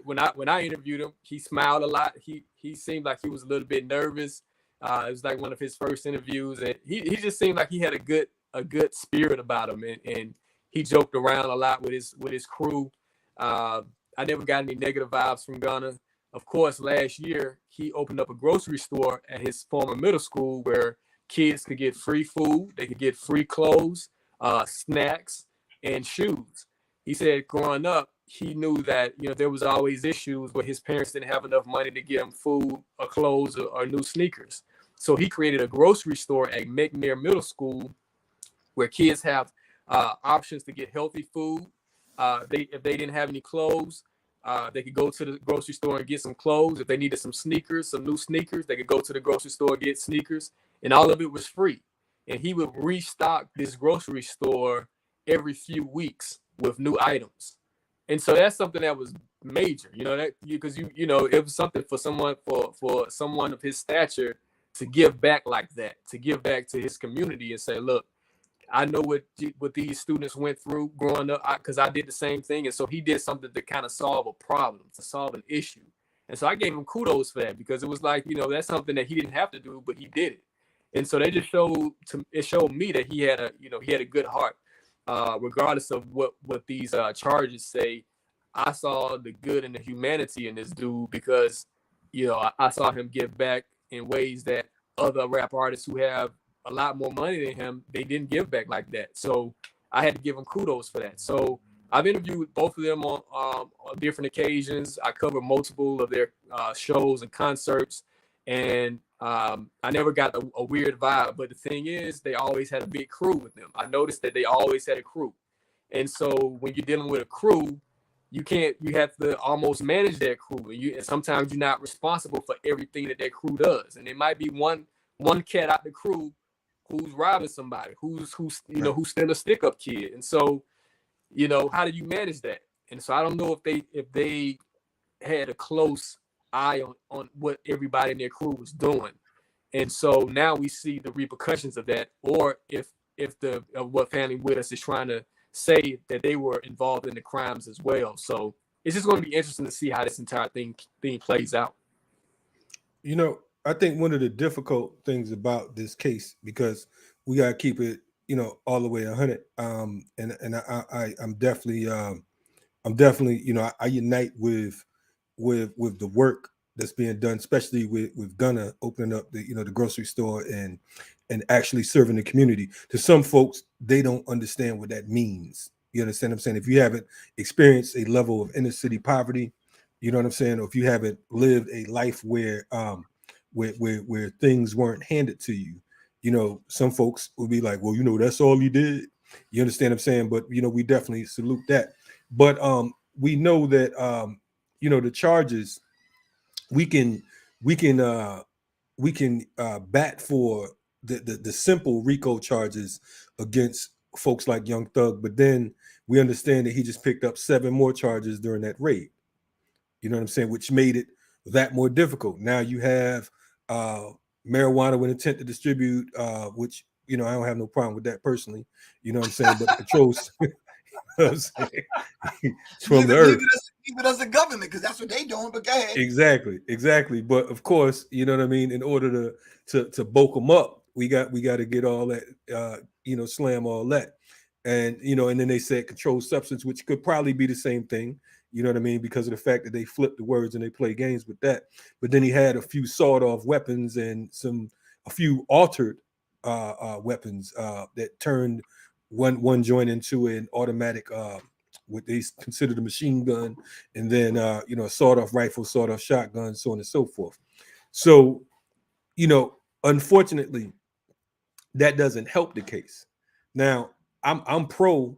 C: when I interviewed him, he smiled a lot. He seemed like he was a little bit nervous. It was like one of his first interviews, and he just seemed like he had a good spirit about him, and he joked around a lot with his crew. I never got any negative vibes from Gunna. Of course, last year he opened up a grocery store at his former middle school where kids could get free food, they could get free clothes, snacks, and shoes. He said growing up, he knew that, you know, there was always issues where his parents didn't have enough money to get him food or clothes or new sneakers. So he created a grocery store at McNair Middle School where kids have options to get healthy food. If they didn't have any clothes, they could go to the grocery store and get some clothes. If they needed some new sneakers, they could go to the grocery store and get sneakers. And all of it was free. And he would restock this grocery store every few weeks with new items. And so that's something that was major, you know, that because you know, it was something for someone of his stature to give back like that, to give back to his community and say, look, I know what these students went through growing up, because I did the same thing. And so he did something to kind of solve a problem, to solve an issue. And so I gave him kudos for that, because it was like, you know, that's something that he didn't have to do, but he did it. And so they just showed me that he had a good heart, regardless of what these charges say. I saw the good and the humanity in this dude, because, you know, I saw him give back in ways that other rap artists who have a lot more money than him, they didn't give back like that. So I had to give him kudos for that. So I've interviewed both of them on different occasions. I covered multiple of their shows and concerts, and I never got a weird vibe. But the thing is, they always had a big crew with them. I noticed that they always had a crew. And so when you're dealing with a crew, you have to almost manage that crew. And sometimes you're not responsible for everything that crew does. And it might be one cat out the crew who's robbing somebody, who's still a stick-up kid. And so, you know, how do you manage that? And so I don't know if they had a close eye on what everybody in their crew was doing. And so now we see the repercussions of that, or if what Family With Us is trying to say that they were involved in the crimes as well. So it's just going to be interesting to see how this entire thing plays out.
A: You know, I think one of the difficult things about this case, because we got to keep it, you know, all the way 100. And I'm definitely, you know, I unite with the work that's being done, especially with Gunna opening up the grocery store and actually serving the community. To some folks, they don't understand what that means. You understand what I'm saying? If you haven't experienced a level of inner city poverty, you know what I'm saying, or if you haven't lived a life where things weren't handed to you, you know, some folks will be like, well, you know, that's all he did. You understand what I'm saying? But, you know, we definitely salute that. But we know that, you know, the charges, we can bat for the simple RICO charges against folks like Young Thug, but then we understand that he just picked up 7 more charges during that raid. You know what I'm saying? Which made it that more difficult. Now you have marijuana with intent to distribute, which, you know, I don't have no problem with that personally. You know what I'm saying? But the controls, you know what I'm saying? From the earth.
B: Keep it as a government, because that's what they doing. But go ahead.
A: Exactly. But of course, you know what I mean. In order to bulk them up, we got to get all that, you know, slam all that, and you know, and then they said controlled substance, which could probably be the same thing. You know what I mean? Because of the fact that they flip the words and they play games with that. But then he had a few sawed-off weapons and a few altered weapons that turned one joint into an automatic, what they considered a machine gun, and then you know, a sawed-off rifle, sawed-off shotgun, so on and so forth. So, you know, unfortunately, that doesn't help the case. Now, I'm pro,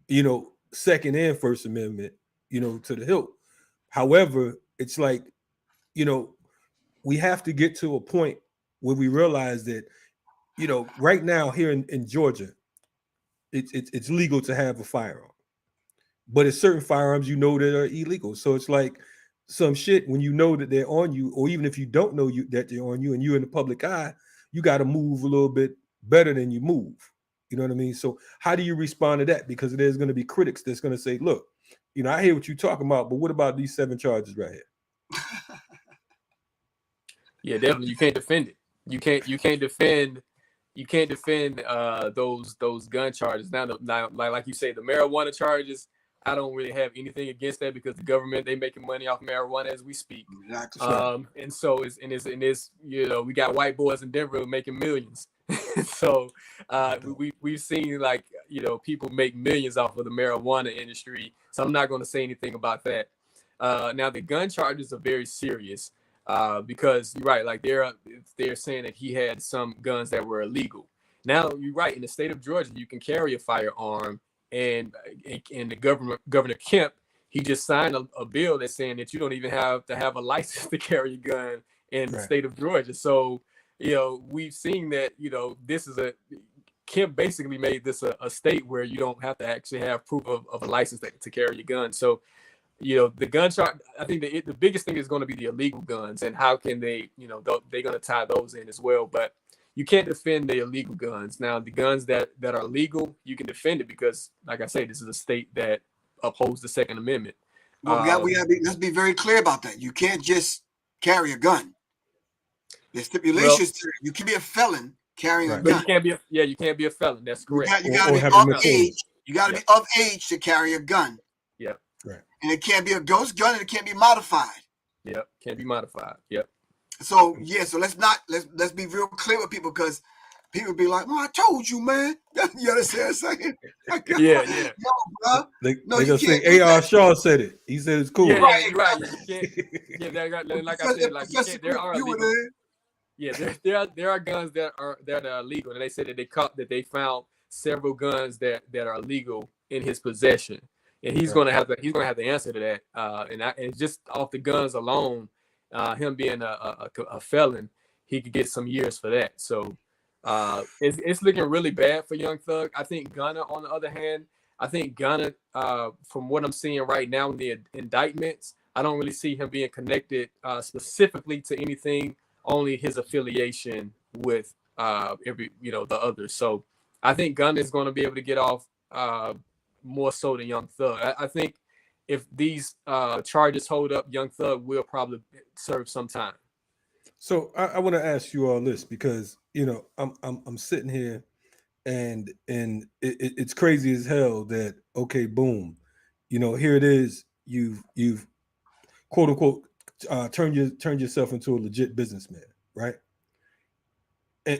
A: you know, Second and First Amendment, you know, to the hilt. However, it's like, you know, we have to get to a point where we realize that, you know, right now here in Georgia, it's legal to have a firearm, but it's certain firearms, you know, that are illegal. So it's like, some shit when you know that they're on you, or even if you don't know that they're on you and you're in the public eye, you got to move a little bit better than you move. You know what I mean? So how do you respond to that? Because there's going to be critics that's going to say, look, I hear what you're talking about, but what about these 7 charges right here?
C: Yeah, definitely. You can't defend it. You can't defend those gun charges. Now, like you say, the marijuana charges, I don't really have anything against that because the government, they making money off marijuana as we speak.
B: Exactly.
C: And so it's we got white boys in Denver making millions. So we've seen people make millions off of the marijuana industry. So I'm not going to say anything about that. Now the gun charges are very serious because you're right. Like they're saying that he had some guns that were illegal. Now you're right. In the state of Georgia, you can carry a firearm, and the Governor Kemp, he just signed a bill that's saying that you don't even have to have a license to carry a gun in the state of Georgia. So, we've seen that, this is Kemp basically made this a state where you don't have to actually have proof of a license to carry a gun. So, the gun charge, I think the biggest thing is going to be the illegal guns and how can they, they're going to tie those in as well. But you can't defend the illegal guns. Now, the guns that are legal, you can defend it because, like I say, this is a state that upholds the Second Amendment.
B: Well, let's be very clear about that. You can't just carry a gun. There's stipulations to it. You can be a felon carrying a gun.
C: But you can't be a felon. That's correct.
B: You got to be of age. You got to be of age to carry a gun.
C: Yeah.
A: Right.
B: And it can't be a ghost gun, and it can't be modified.
C: Yep. Can't be modified. Yep.
B: So let's be real clear with people because people be like, "Well, I told you, man." You understand what I'm saying?
C: Yeah.
B: No, bro.
A: They gonna say A.R. Shaw said it. He said it's cool.
C: Yeah, right. You can't, like I said, like there are illegal. Yeah, there are guns that are illegal, and they said that they found several guns that are illegal in his possession, and he's gonna have to answer to that. And just off the guns alone, him being a felon, he could get some years for that. So it's looking really bad for Young Thug. I think Gunna, on the other hand, from what I'm seeing right now in the indictments, I don't really see him being connected specifically to anything, only his affiliation with the others. So I think Gunna is going to be able to get off more so than Young Thug. I think if these charges hold up, Young Thug will probably serve some time.
A: So I want to ask you all this because I'm sitting here and it's crazy as hell that boom, here it is, you've quote unquote turned yourself into a legit businessman, right?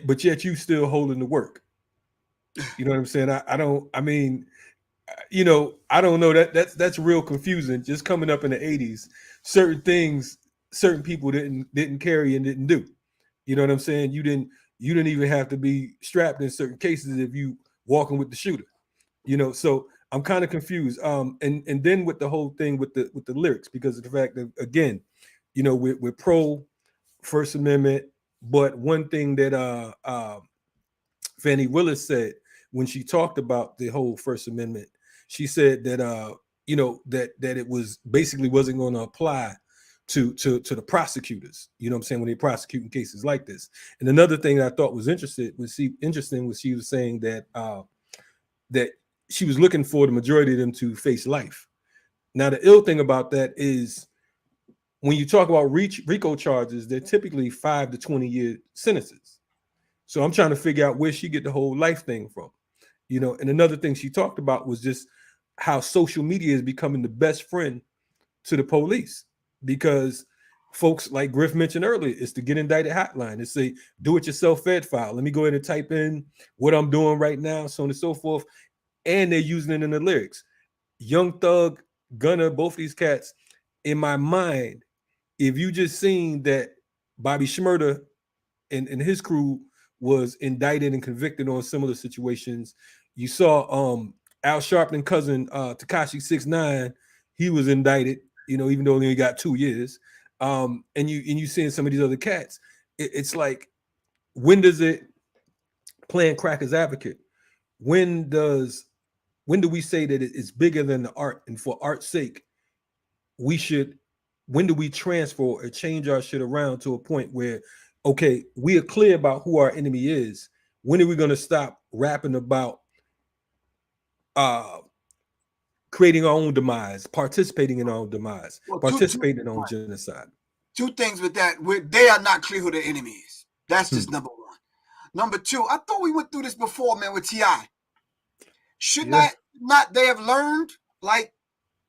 A: But yet you still holding the work. You know what I'm saying? I don't know, that's real confusing. Just coming up in the 80s, certain things certain people didn't carry and didn't do. You know what I'm saying? You didn't even have to be strapped in certain cases if you walking with the shooter. So I'm kind of confused. And then with the whole thing with the lyrics, because of the fact that, again, we're pro First Amendment, but one thing that Fannie Willis said when she talked about the whole First Amendment, she said that that it was basically wasn't going to apply to the prosecutors, you know what I'm saying, when they're prosecuting cases like this. And another thing that I thought was interesting was she was saying that that she was looking for the majority of them to face life. Now, the ill thing about that is when you talk about RICO charges, they're typically 5 to 20 year sentences. So I'm trying to figure out where she get the whole life thing from, And another thing she talked about was just how social media is becoming the best friend to the police, because folks, like Griff mentioned earlier, it's the get indicted hotline. It's a do it yourself Fed file. Let me go ahead and type in what I'm doing right now, so on and so forth. And they're using it in the lyrics. Young Thug, Gunna, both these cats, in my mind, if you just seen that Bobby Shmurda and his crew was indicted and convicted on similar situations, you saw Al Sharpton cousin Tekashi 6ix9ine, he was indicted, even though he only got 2 years. And you seeing some of these other cats, it's like, when does it, playing cracker's advocate, when do we say that it's bigger than the art, and for art's sake we should when do we transfer or change our shit around to a point where, okay, we are clear about who our enemy is? When are we going to stop rapping about creating our own demise, participating in our own demise, participating in our own genocide?
B: Two things with that. They are not clear who their enemy is. That's just number one. Number two, I thought we went through this before, man, with T.I. Should not they have learned? Like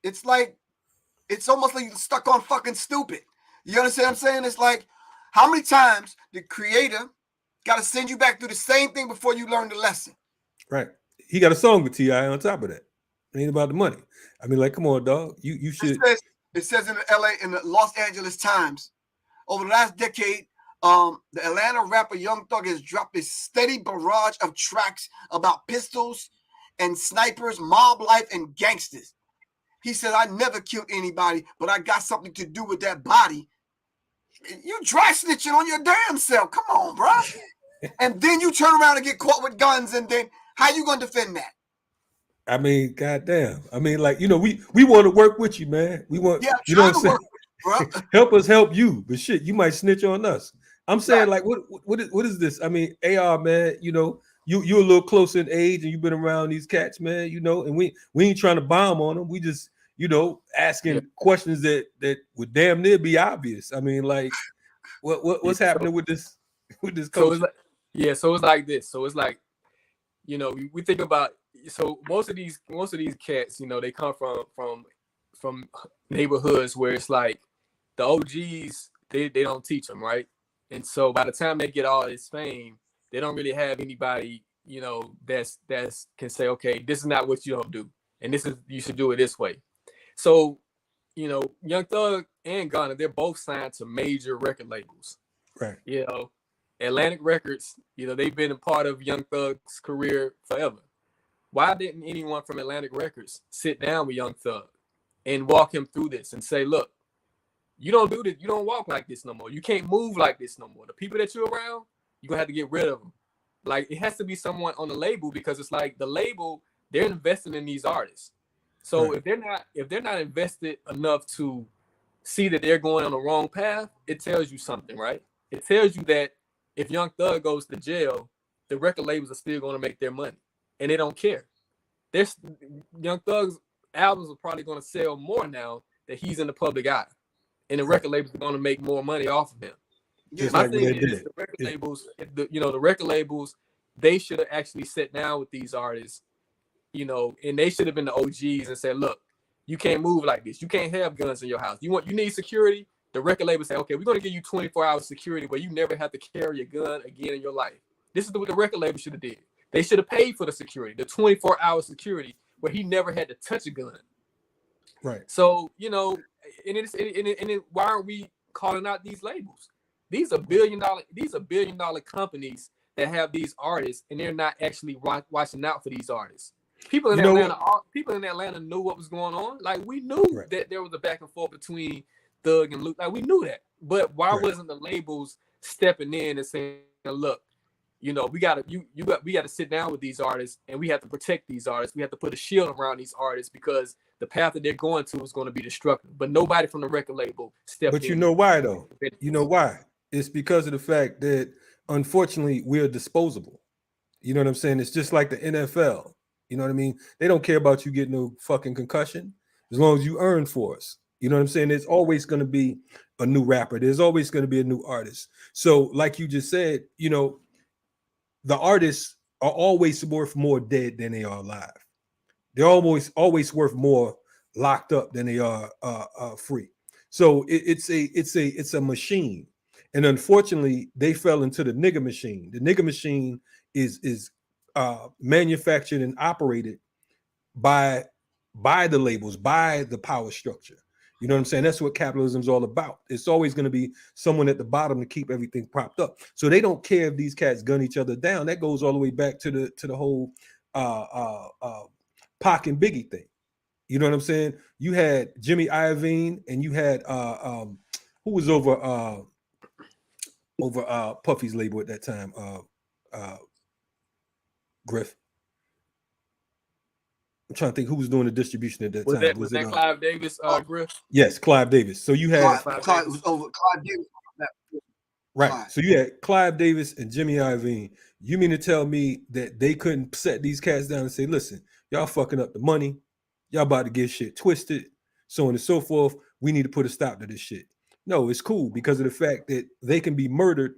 B: it's almost like you're stuck on fucking stupid. You understand what I'm saying? It's like, how many times the creator got to send you back through the same thing before you learn the lesson?
A: Right. He got a song with T.I. on top of that. It ain't about the money. I mean, like, come on, dog. You should.
B: It says in the Los Angeles Times, over the last decade, the Atlanta rapper Young Thug has dropped a steady barrage of tracks about pistols and snipers, mob life, and gangsters. He said, I never killed anybody, but I got something to do with that body. You dry snitching on your damn self. Come on, bro. And then you turn around and get caught with guns, and then how you going to defend that?
A: I mean, goddamn. I mean, like, you know, we want to work with you, man. We want, you know what I'm saying?
B: Work, bro.
A: Help us help you. But shit, you might snitch on us. I'm saying, like, what is this? I mean, AR, man, you know, you're a little closer in age and you've been around these cats, man, you know, and we ain't trying to bomb on them. We just, you know, asking questions that would damn near be obvious. I mean, like, what's happening with this culture?
C: So it's like, so it's like this. So it's like, you know, we think about, so most of these cats, you know, they come from neighborhoods where it's like the OGs, they don't teach them, right? And so by the time they get all this fame, they don't really have anybody, you know, that's can say, okay, this is not what you don't do, and you should do it this way. So, you know, Young Thug and Gunna, they're both signed to major record labels,
A: right?
C: You know, Atlantic Records, you know, they've been a part of Young Thug's career forever. Why didn't anyone from Atlantic Records sit down with Young Thug and walk him through this and say, look, you don't do this, you don't walk like this no more. You can't move like this no more. The people that you're around, you're gonna have to get rid of them. Like, it has to be someone on the label, because it's like the label, they're investing in these artists. So if they're not invested enough to see that they're going on the wrong path, it tells you something, right? It tells you that if Young Thug goes to jail, the record labels are still going to make their money, and they don't care. Young Thug's albums are probably going to sell more now that he's in the public eye, and the record labels are going to make more money off of him.
A: Just
C: My
A: like
C: thing is, the record labels, the record labels, they should have actually sat down with these artists, you know, and they should have been the OGs and said, look, you can't move like this. You can't have guns in your house. You need security. The record label say, okay, we're going to give you 24-hour security where you never have to carry a gun again in your life. This is what the record label should have did. They should have paid for the security, the 24-hour security where he never had to touch a gun.
A: Right.
C: So, you know, why aren't we calling out these labels? These are billion dollar companies that have these artists, and they're not actually watching out for these artists. People in Atlanta knew what was going on. Like, we knew that there was a back and forth between Thug and Luke. Like, we knew that. But why wasn't the labels stepping in and saying, look, you know, we gotta sit down with these artists, and we have to protect these artists. We have to put a shield around these artists, because the path that they're going to is going to be destructive. But nobody from the record label stepped in.
A: But you know why, though? You know why? It's because of the fact that, unfortunately, we're disposable. You know what I'm saying? It's just like the NFL. You know what I mean? They don't care about you getting no fucking concussion as long as you earn for us. You know what I'm saying? There's always going to be a new rapper. There's always going to be a new artist. So, like you just said, you know, the artists are always worth more dead than they are alive. They're always worth more locked up than they are free. So it's a machine, and unfortunately, they fell into the nigger machine. The nigger machine is manufactured and operated by the labels, by the power structure. You know what I'm saying? That's what capitalism is all about. It's always going to be someone at the bottom to keep everything propped up. So they don't care if these cats gun each other down. That goes all the way back to the whole Pac and Biggie thing. You know what I'm saying? You had Jimmy Iovine, and you had who was over Puffy's label at that time, Griff. I'm trying to think who was doing the distribution at that
C: Was
A: time.
C: that Clive Davis, Griff?
A: Yes, Clive Davis. So you had
B: Clive was over Clive Davis.
A: right.
B: Clive.
A: So you had Clive Davis and Jimmy Iovine. You mean to tell me that they couldn't set these cats down and say, listen, y'all fucking up the money, y'all about to get shit twisted, so on and so forth. We need to put a stop to this shit. No, it's cool because of the fact that they can be murdered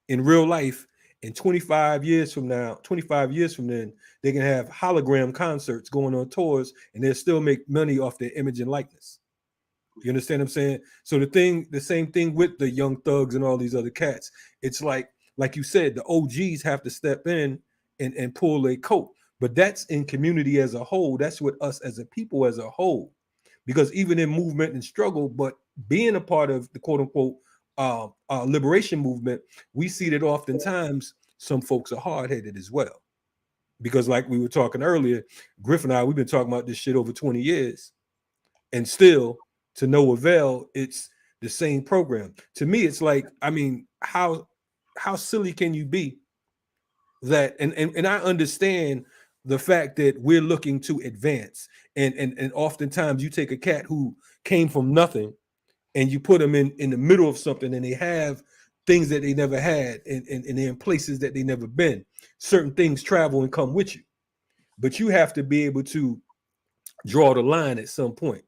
A: in real life. And 25 years from then, they can have hologram concerts going on tours and they'll still make money off their image and likeness. You understand what I'm saying? So the same thing with the Young Thugs and all these other cats. It's like you said, the OGs have to step in and pull a coat. But that's in community as a whole. That's with us as a people as a whole. Because even in movement and struggle, but being a part of the quote unquote liberation movement, we see that oftentimes some folks are hard-headed as well. Because like we were talking earlier, Griff and I, we've been talking about this shit over 20 years. And still, to no avail, it's the same program. To me, it's like, I mean, how silly can you be that? And I understand the fact that we're looking to advance. And oftentimes you take a cat who came from nothing and you put them in the middle of something and they have things that they never had and they're in places that they never been. Certain things travel and come with you. But you have to be able to draw the line at some point.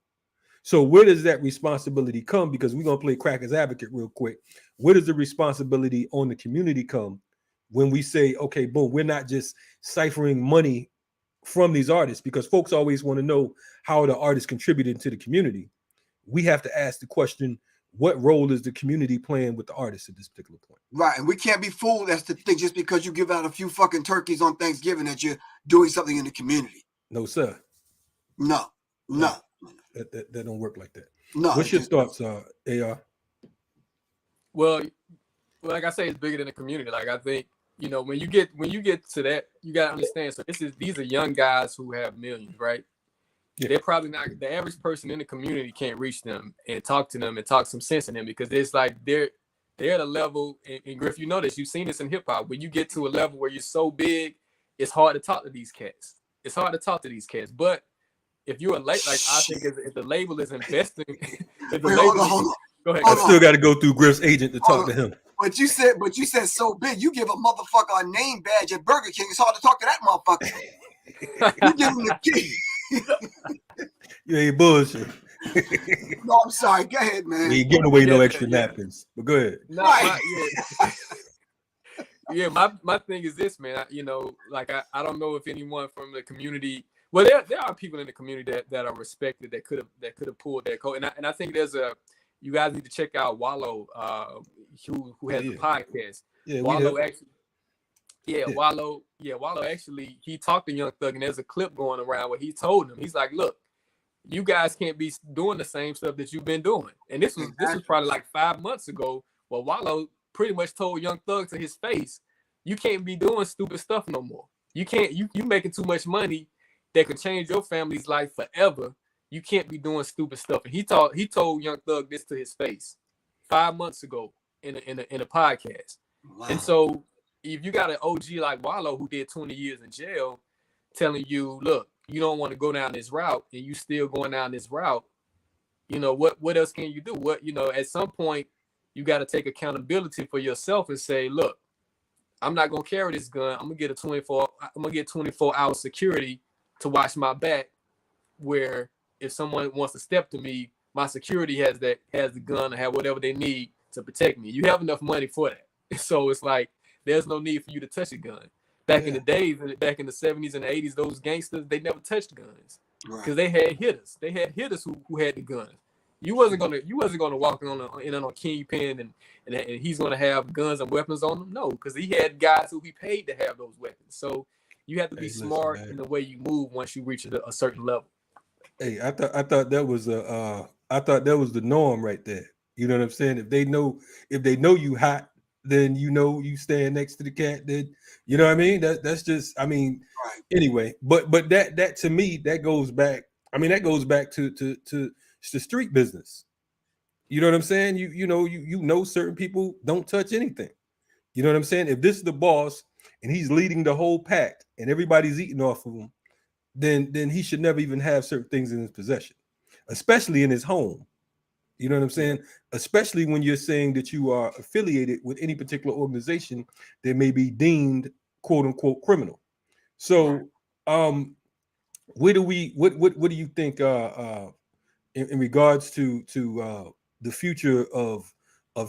A: So where does that responsibility come? Because we're going to play crackers advocate real quick. Where does the responsibility on the community come when we say, okay, boom, we're not just ciphering money from these artists? Because folks always want to know how the artists contributed to the community. We have to ask the question, what role is the community playing with the artists at this particular point?
B: Right, and we can't be fooled as to think just because you give out a few fucking turkeys on Thanksgiving that you're doing something in the community.
A: No, sir.
B: No.
A: That don't work like that.
B: No.
A: What's your thoughts, AR?
C: Well, like I say, it's bigger than the community. Like I think, when you get to that, you gotta understand. So these are young guys who have millions, right? Yeah. They're probably not, the average person in the community can't reach them and talk to them and talk some sense in them, because it's like they're at a level, and Griff, you know this, you've seen this in hip hop. When you get to a level where you're so big, it's hard to talk to these cats. But if you're like I think if the label is investing,
B: Hold on.
C: Go ahead.
A: I still got to go through Griff's agent to talk to him.
B: But you said so big. You give a motherfucker a name badge at Burger King. It's hard to talk to that motherfucker. You give him the key.
A: You ain't bullshit.
B: No, I'm sorry. Go ahead, man.
A: You ain't giving away no extra napkins. But go ahead.
C: My thing is this, man. I don't know if anyone from the community. Well, there are people in the community that are respected that could have pulled that code, and I think you guys need to check out Wallow, who has the podcast. Yeah, Wallow actually he talked to Young Thug, and there's a clip going around where he told him, he's like, look, you guys can't be doing the same stuff that you've been doing. And this was probably like 5 months ago. Well, Wallow pretty much told Young Thug to his face, you can't be doing stupid stuff no more. You can't. You making too much money that could change your family's life forever. You can't be doing stupid stuff. And he told Young Thug this to his face 5 months ago in a podcast. Wow. And so if you got an OG like Wallow who did 20 years in jail telling you, look, you don't want to go down this route, and you still going down this route, what else can you do? At some point you got to take accountability for yourself and say, look, I'm not gonna carry this gun. I'm gonna get 24-hour security to watch my back, where if someone wants to step to me, my security has the gun or have whatever they need to protect me. You have enough money for that. So it's like there's no need for you to touch a gun. Back in the days, back in the 70s and the 80s, those gangsters, they never touched guns because they had hitters. They had hitters who had the guns. You wasn't gonna walk in on a kingpin and he's gonna have guns and weapons on him. No, because he had guys who he paid to have those weapons. So you have to be smart in the way you move once you reach a certain level.
A: Hey, I thought that was the norm right there. You know what I'm saying? If they know you hot, then you stand next to the cat. Then you know what I mean. That's just anyway. But that to me that goes back. That goes back to the street business. You know what I'm saying? You know certain people don't touch anything. You know what I'm saying? If this is the boss and he's leading the whole pack and everybody's eating off of him, then he should never even have certain things in his possession, especially in his home. You know what I'm saying? Especially when you're saying that you are affiliated with any particular organization that may be deemed quote unquote criminal. So where do we what do you think in regards to the future of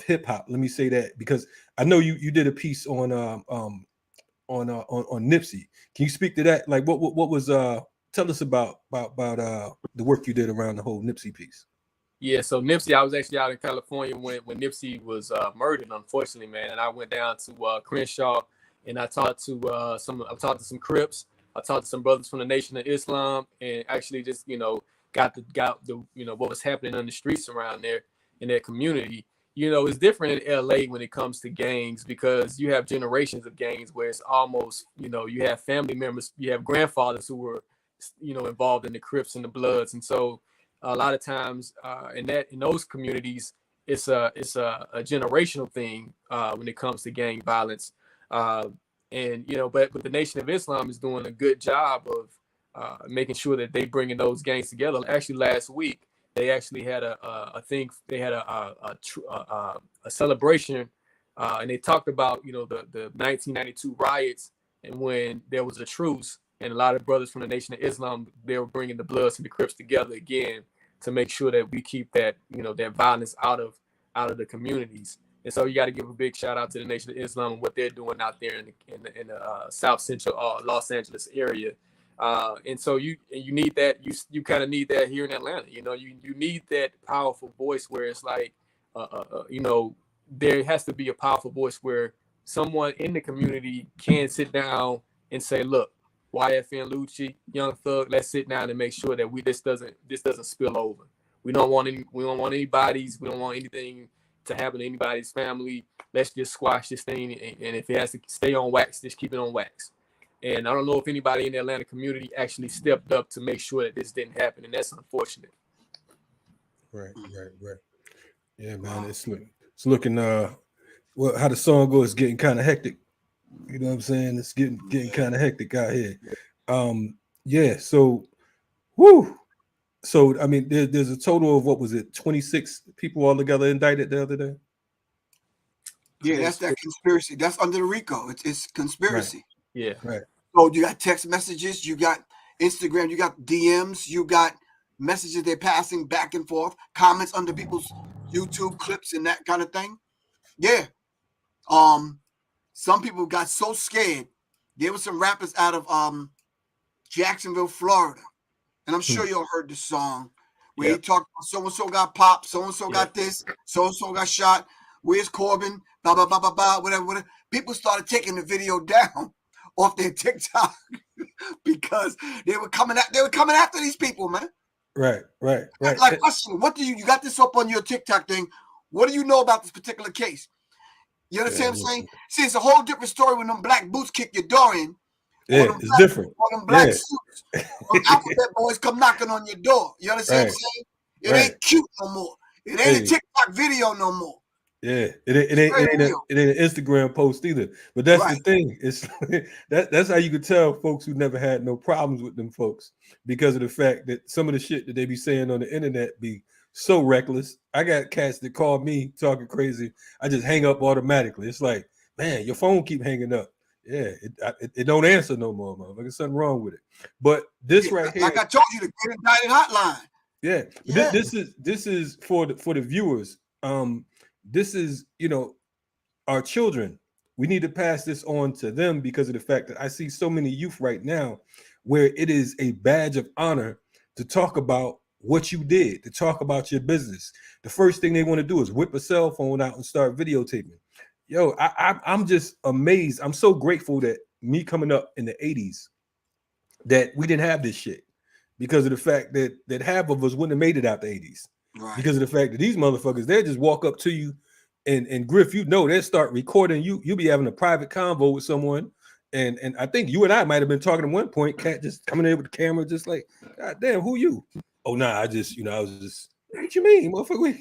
A: hip hop? Let me say that, because I know you did a piece on Nipsey. Can you speak to that? Like what was tell us about the work you did around the whole Nipsey piece.
C: Yeah, so Nipsey, I was actually out in California when Nipsey was murdered, unfortunately, man. And I went down to Crenshaw, and I talked to some Crips. I talked to some brothers from the Nation of Islam, and actually just got the what was happening on the streets around there in that community. It's different in LA when it comes to gangs, because you have generations of gangs where it's almost you have family members, you have grandfathers who were involved in the Crips and the Bloods, and so a lot of times in those communities, it's a generational thing when it comes to gang violence, but the Nation of Islam is doing a good job of making sure that they bringing those gangs together. Actually, last week they actually had a thing. They had a celebration, and they talked about the 1992 riots, and when there was a truce. And a lot of brothers from the Nation of Islam, they were bringing the Bloods and the Crips together again to make sure that we keep that, that violence out of the communities. And so you got to give a big shout out to the Nation of Islam and what they're doing out there in the South Central Los Angeles area. And so you need that. You kind of need that here in Atlanta. You need that powerful voice where it's like, there has to be a powerful voice where someone in the community can sit down and say, look, YFN Lucci, Young Thug, let's sit down and make sure that this doesn't spill over. We don't want anything to happen to anybody's family. Let's just squash this thing, and if it has to stay on wax, just keep it on wax. And I don't know if anybody in the Atlanta community actually stepped up to make sure that this didn't happen, and that's unfortunate.
A: Right. Yeah, man, it's looking how the song goes, getting kind of hectic. You know what I'm saying? It's getting kind of hectic out here. Yeah. So, So I mean, there's a total of, what was it, 26 people altogether indicted the other day.
B: Yeah, that's that conspiracy. That's under the RICO. It's conspiracy.
C: Right. Yeah.
A: Right.
B: So you got text messages, you got Instagram, you got DMs, you got messages they're passing back and forth, comments under people's YouTube clips and that kind of thing. Yeah. Some people got so scared. There were some rappers out of Jacksonville, Florida. And I'm sure y'all heard the song where he talked about so-and-so got popped, so-and-so got this, so-and-so got shot. Where's Corbin? Blah, blah, blah, blah, blah, whatever. People started taking the video down off their TikTok because they were coming after these people, man. Right. Like, question, what do you got this up on your TikTok thing? What do you know about this particular case? You understand what I'm saying? See, it's a whole different story when them black boots kick your door in.
A: Yeah, it's different.
B: Or them black suits. Or alphabet boys come knocking on your door. You understand what I'm saying? It ain't cute no more. It ain't a TikTok video no more.
A: Yeah, it ain't an Instagram post either. But that's the thing. It's that's how you could tell folks who never had no problems with them folks, because of the fact that some of the shit that they be saying on the internet be so reckless. I got cats that call me talking crazy. I just hang up automatically. It's like, man, your phone keep hanging up. Yeah, it don't answer no more, motherfucker. There's something wrong with it. But this right here,
B: like I told you, the Get Indicted hotline.
A: Yeah. This is for the viewers. This is, our children. We need to pass this on to them because of the fact that I see so many youth right now where it is a badge of honor to talk about what you did, to talk about your business. The first thing they want to do is whip a cell phone out and start videotaping. Yo, I'm just amazed. I'm so grateful that me coming up in the 80s, that we didn't have this shit, because of the fact that half of us wouldn't have made it out the 80s. Right. Because of the fact that these motherfuckers, they'll just walk up to you and Griff, they'll start recording you. You'll be having a private convo with someone. And I think you and I might have been talking at one point, Cat just coming in with the camera, just like, God damn, who you? Oh, nah, I was just, what you mean, motherfucker?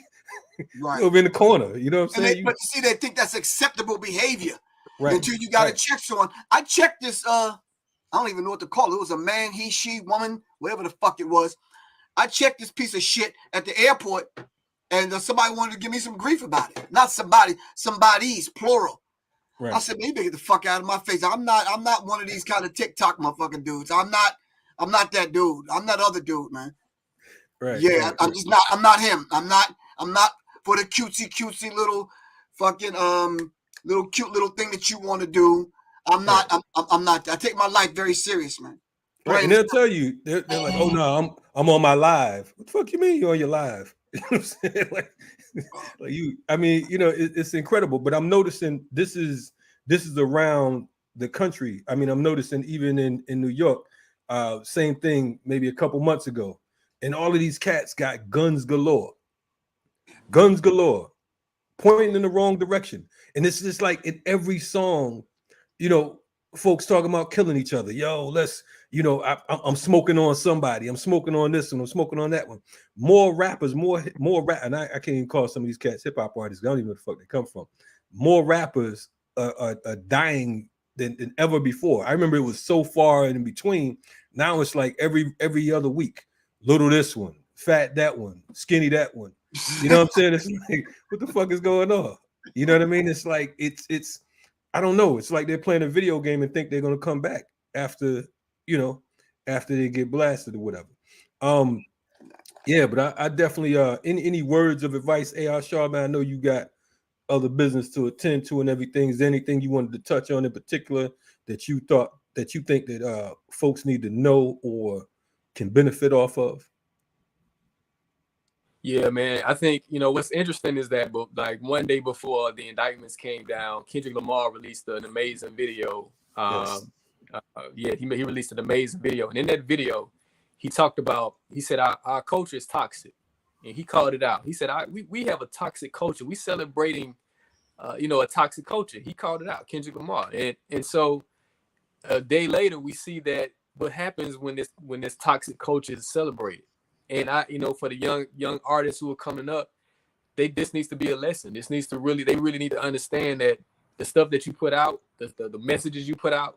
A: Right. Over in the corner, you know what I'm saying?
B: But you see, they think that's acceptable behavior until you got to check someone. I checked this I don't even know what to call it. It was a man, he, she, woman, whatever the fuck it was. I checked this piece of shit at the airport, and somebody wanted to give me some grief about it. Not somebody, somebody's plural. Right. I said, man, you better get the fuck out of my face. I'm not one of these kind of TikTok motherfucking dudes. I'm not that dude. I'm that other dude, man. Right. Yeah, right, I'm just not. I'm not him. I'm not for the cutesy little fucking little cute little thing that you want to do. I'm not. Right. I'm not. I take my life very serious, man.
A: Right, and they'll tell you, they're like, oh no, I'm on my live. What the fuck you mean you're on your live? You know what I'm saying? like you, I mean, you know, it's incredible. But I'm noticing this is around the country. I mean, I'm noticing even in New York, same thing maybe a couple months ago. And all of these cats got guns galore, pointing in the wrong direction. And it's just like in every song, you know, folks talking about killing each other. Yo, let's, you know, I'm smoking on somebody. I'm smoking on this one. I'm smoking on that one. More rappers, more rap. And I can't even call some of these cats hip hop artists. I don't even know where the fuck they come from. More rappers are dying than ever before. I remember it was so far in between. Now it's like every other week. Little this one, fat that one, skinny that one. You know what I'm saying? It's like, what the fuck is going on? You know what I mean? It's like it's I don't know. It's like they're playing a video game and think they're gonna come back after, you know, after they get blasted or whatever. Yeah, but I definitely any words of advice, AR Shaw, man, I know you got other business to attend to and everything. Is there anything you wanted to touch on in particular that you think that folks need to know or can benefit off of?
C: Yeah, man. I think, you know, what's interesting is that, like, one day before the indictments came down, Kendrick Lamar released an amazing video. Yes. He released an amazing video. And in that video, he said, our culture is toxic. And he called it out. He said, we have a toxic culture. We celebrating, you know, a toxic culture. He called it out, Kendrick Lamar. And so a day later, we see that what happens when this toxic culture is celebrated. And you know, for the young artists who are coming up, this needs to be a lesson. This needs to they really need to understand that the stuff that you put out, the messages you put out,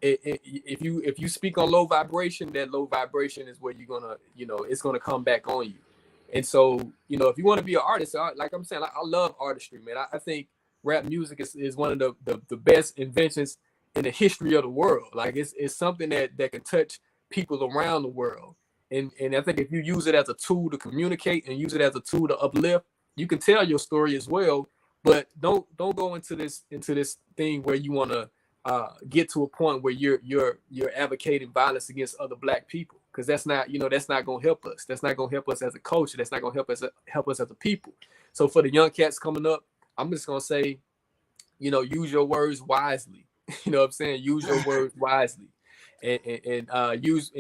C: if you speak on low vibration, that low vibration is where you're gonna, you know, it's gonna come back on you. And so, you know, if you want to be an artist, like I'm saying, I love artistry, man. I think rap music is one of the best inventions in the history of the world. Like it's something that can touch people around the world. And I think if you use it as a tool to communicate and use it as a tool to uplift, you can tell your story as well. But don't go into this thing where you want to get to a point where you're advocating violence against other Black people, because that's not going to help us. That's not going to help us as a culture. That's not going to help us as a people. So for the young cats coming up, I'm just going to say, you know, use your words wisely. You know what I'm saying? Use your words wisely. And use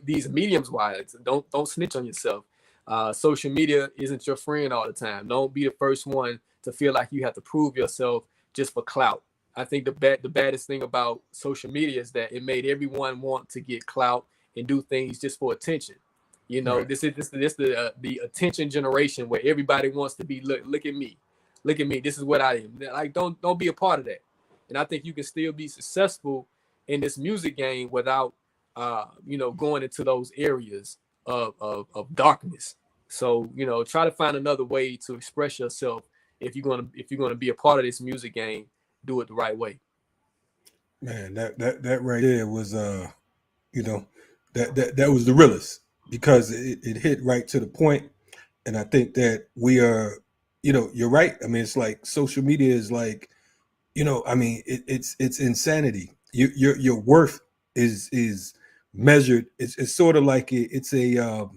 C: these mediums wise. Don't snitch on yourself. Social media isn't your friend all the time. Don't be the first one to feel like you have to prove yourself just for clout. I think the baddest thing about social media is that it made everyone want to get clout and do things just for attention. You know, right. This is the attention generation where everybody wants to be look at me. This is what I am. Like don't be a part of that. And I think you can still be successful in this music game without you know, going into those areas of darkness. So, you know, try to find another way to express yourself. If you're gonna be a part of this music game, do it the right way.
A: Man, that right there was you know, that was the realest, because it hit right to the point. And I think that we are, you know, you're right. I mean, it's like social media is like, you know, I mean, it's insanity. Your worth is measured. It's sort of like it's a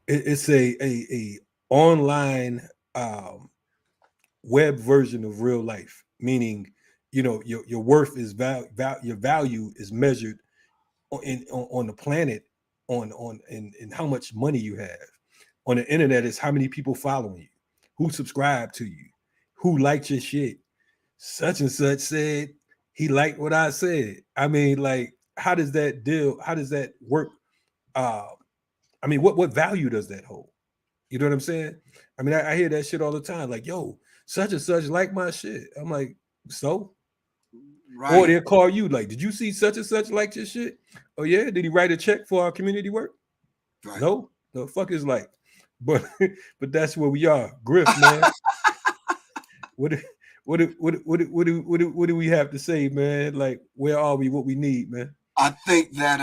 A: it's a online web version of real life. Meaning, you know, your worth is your value is measured on the planet in how much money you have. On the internet is how many people following you, who subscribe to you, who liked your shit. Such and such said he liked what I said. I mean, like, how does that deal? How does that work? I mean, what value does that hold? You know what I'm saying? I mean, I hear that shit all the time. Like, yo, such and such like my shit. I'm like, so? Or they'll call you like, did you see such and such like this shit? Oh yeah, did he write a check for our community work? Right. No, the fuck is like, but that's where we are. Griff, man. What do we have to say, man? Like, where are we? What we need, man?
B: I think that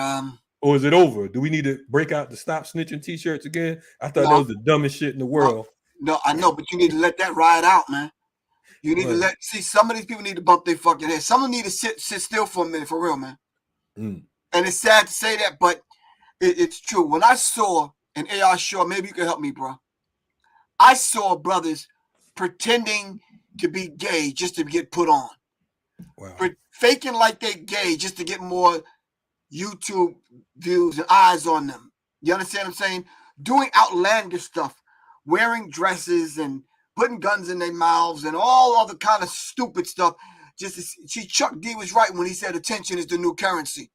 A: or is it over? Do we need to break out the stop snitching t-shirts again? I thought that was the dumbest shit in the world.
B: No, I know, but you need to let that ride out, man. You need to see some of these people need to bump their fucking head. Some of them need to sit still for a minute, for real, man. And it's sad to say that, but it's true. When I saw an AR show, maybe you can help me, bro. I saw brothers pretending to be gay just to get put on.
A: Wow.
B: Faking like they gay just to get more YouTube views and eyes on them. You understand what I'm saying? Doing outlandish stuff, wearing dresses and putting guns in their mouths and all other kind of stupid stuff. Chuck D was right when he said attention is the new currency.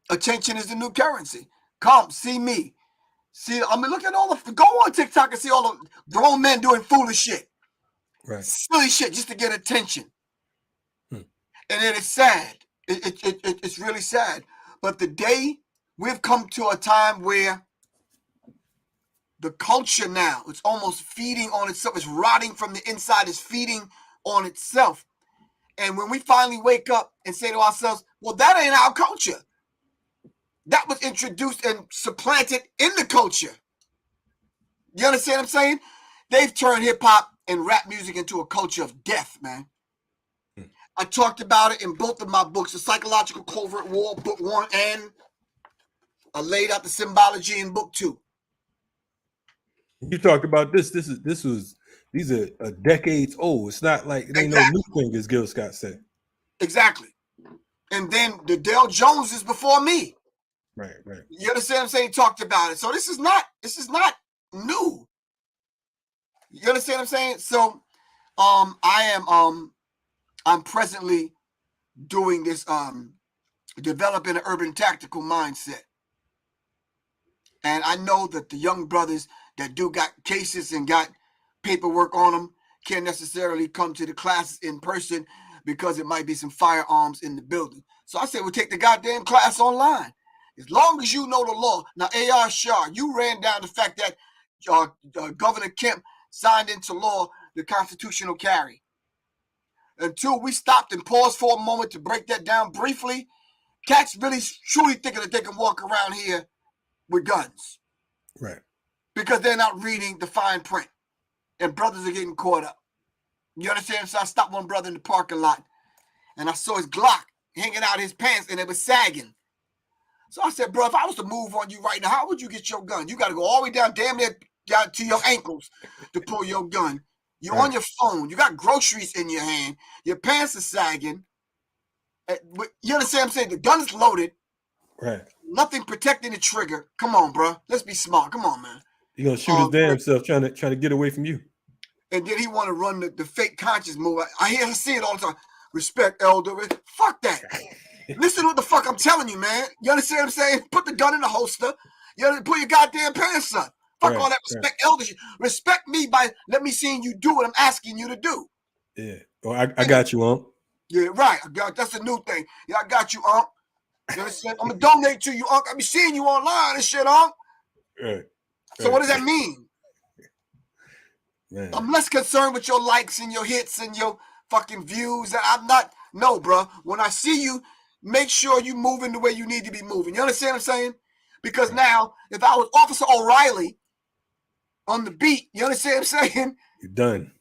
B: Attention is the new currency. Come, see me. See, I mean, look at all the, go on TikTok and see all the grown men doing foolish shit.
A: Right.
B: Silly shit just to get attention. And it is sad. It's really sad. But the day we've come to a time where the culture now, it's almost feeding on itself. It's rotting from the inside. It's feeding on itself. And when we finally wake up and say to ourselves, well, that ain't our culture. That was introduced and supplanted in the culture. You understand what I'm saying? They've turned hip-hop and rap music into a culture of death, man. I talked about it in both of my books, The Psychological Covert War, book 1, and I laid out the symbology in book 2.
A: You talked about this. These are decades old. It's not like it ain't no new thing, as Gil Scott said.
B: Exactly. And then the Dale Joneses before me.
A: Right.
B: You understand what I'm saying? He talked about it. So this is not new. You understand what I'm saying? So I'm presently doing this, developing an urban tactical mindset. And I know that the young brothers that do got cases and got paperwork on them can't necessarily come to the classes in person because it might be some firearms in the building. So I said, we'll take the goddamn class online. As long as you know the law. Now, A.R. Shah, you ran down the fact that Governor Kemp signed into law the constitutional carry. Until we stopped and paused for a moment to break that down briefly, cats really truly thinking that they can walk around here with guns.
A: Right.
B: Because they're not reading the fine print. And brothers are getting caught up. You understand? So I stopped one brother in the parking lot, and I saw his Glock hanging out his pants, and it was sagging. So I said, bro, if I was to move on you right now, how would you get your gun? You got to go all the way down, damn near down to your ankles to pull your gun. You're on your phone. You got groceries in your hand. Your pants are sagging. You understand what I'm saying? The gun is loaded.
A: Right.
B: Nothing protecting the trigger. Come on, bro. Let's be smart. Come on, man.
A: You're gonna shoot his damn self trying to get away from you.
B: And then he want to run the fake conscious move. I see it all the time. Respect, elder. Fuck that. Listen to what the fuck I'm telling you, man. You understand what I'm saying? Put the gun in the holster. You put your goddamn pants up. Fuck all that respect, elder shit. Respect me by let me see you do what I'm asking you to do.
A: Yeah. Well, I got you, Unc.
B: Yeah, right. That's a new thing. Yeah, I got you, Unc. You understand? I'm gonna donate to you, Unc. I be seeing you online and shit, Unc.
A: Right.
B: So what does that mean?
A: Man.
B: I'm less concerned with your likes and your hits and your fucking views. I'm not. No, bro. When I see you, make sure you moving the way you need to be moving. You understand what I'm saying? Because now, if I was Officer O'Reilly on the beat, you understand what I'm saying?
A: You're done.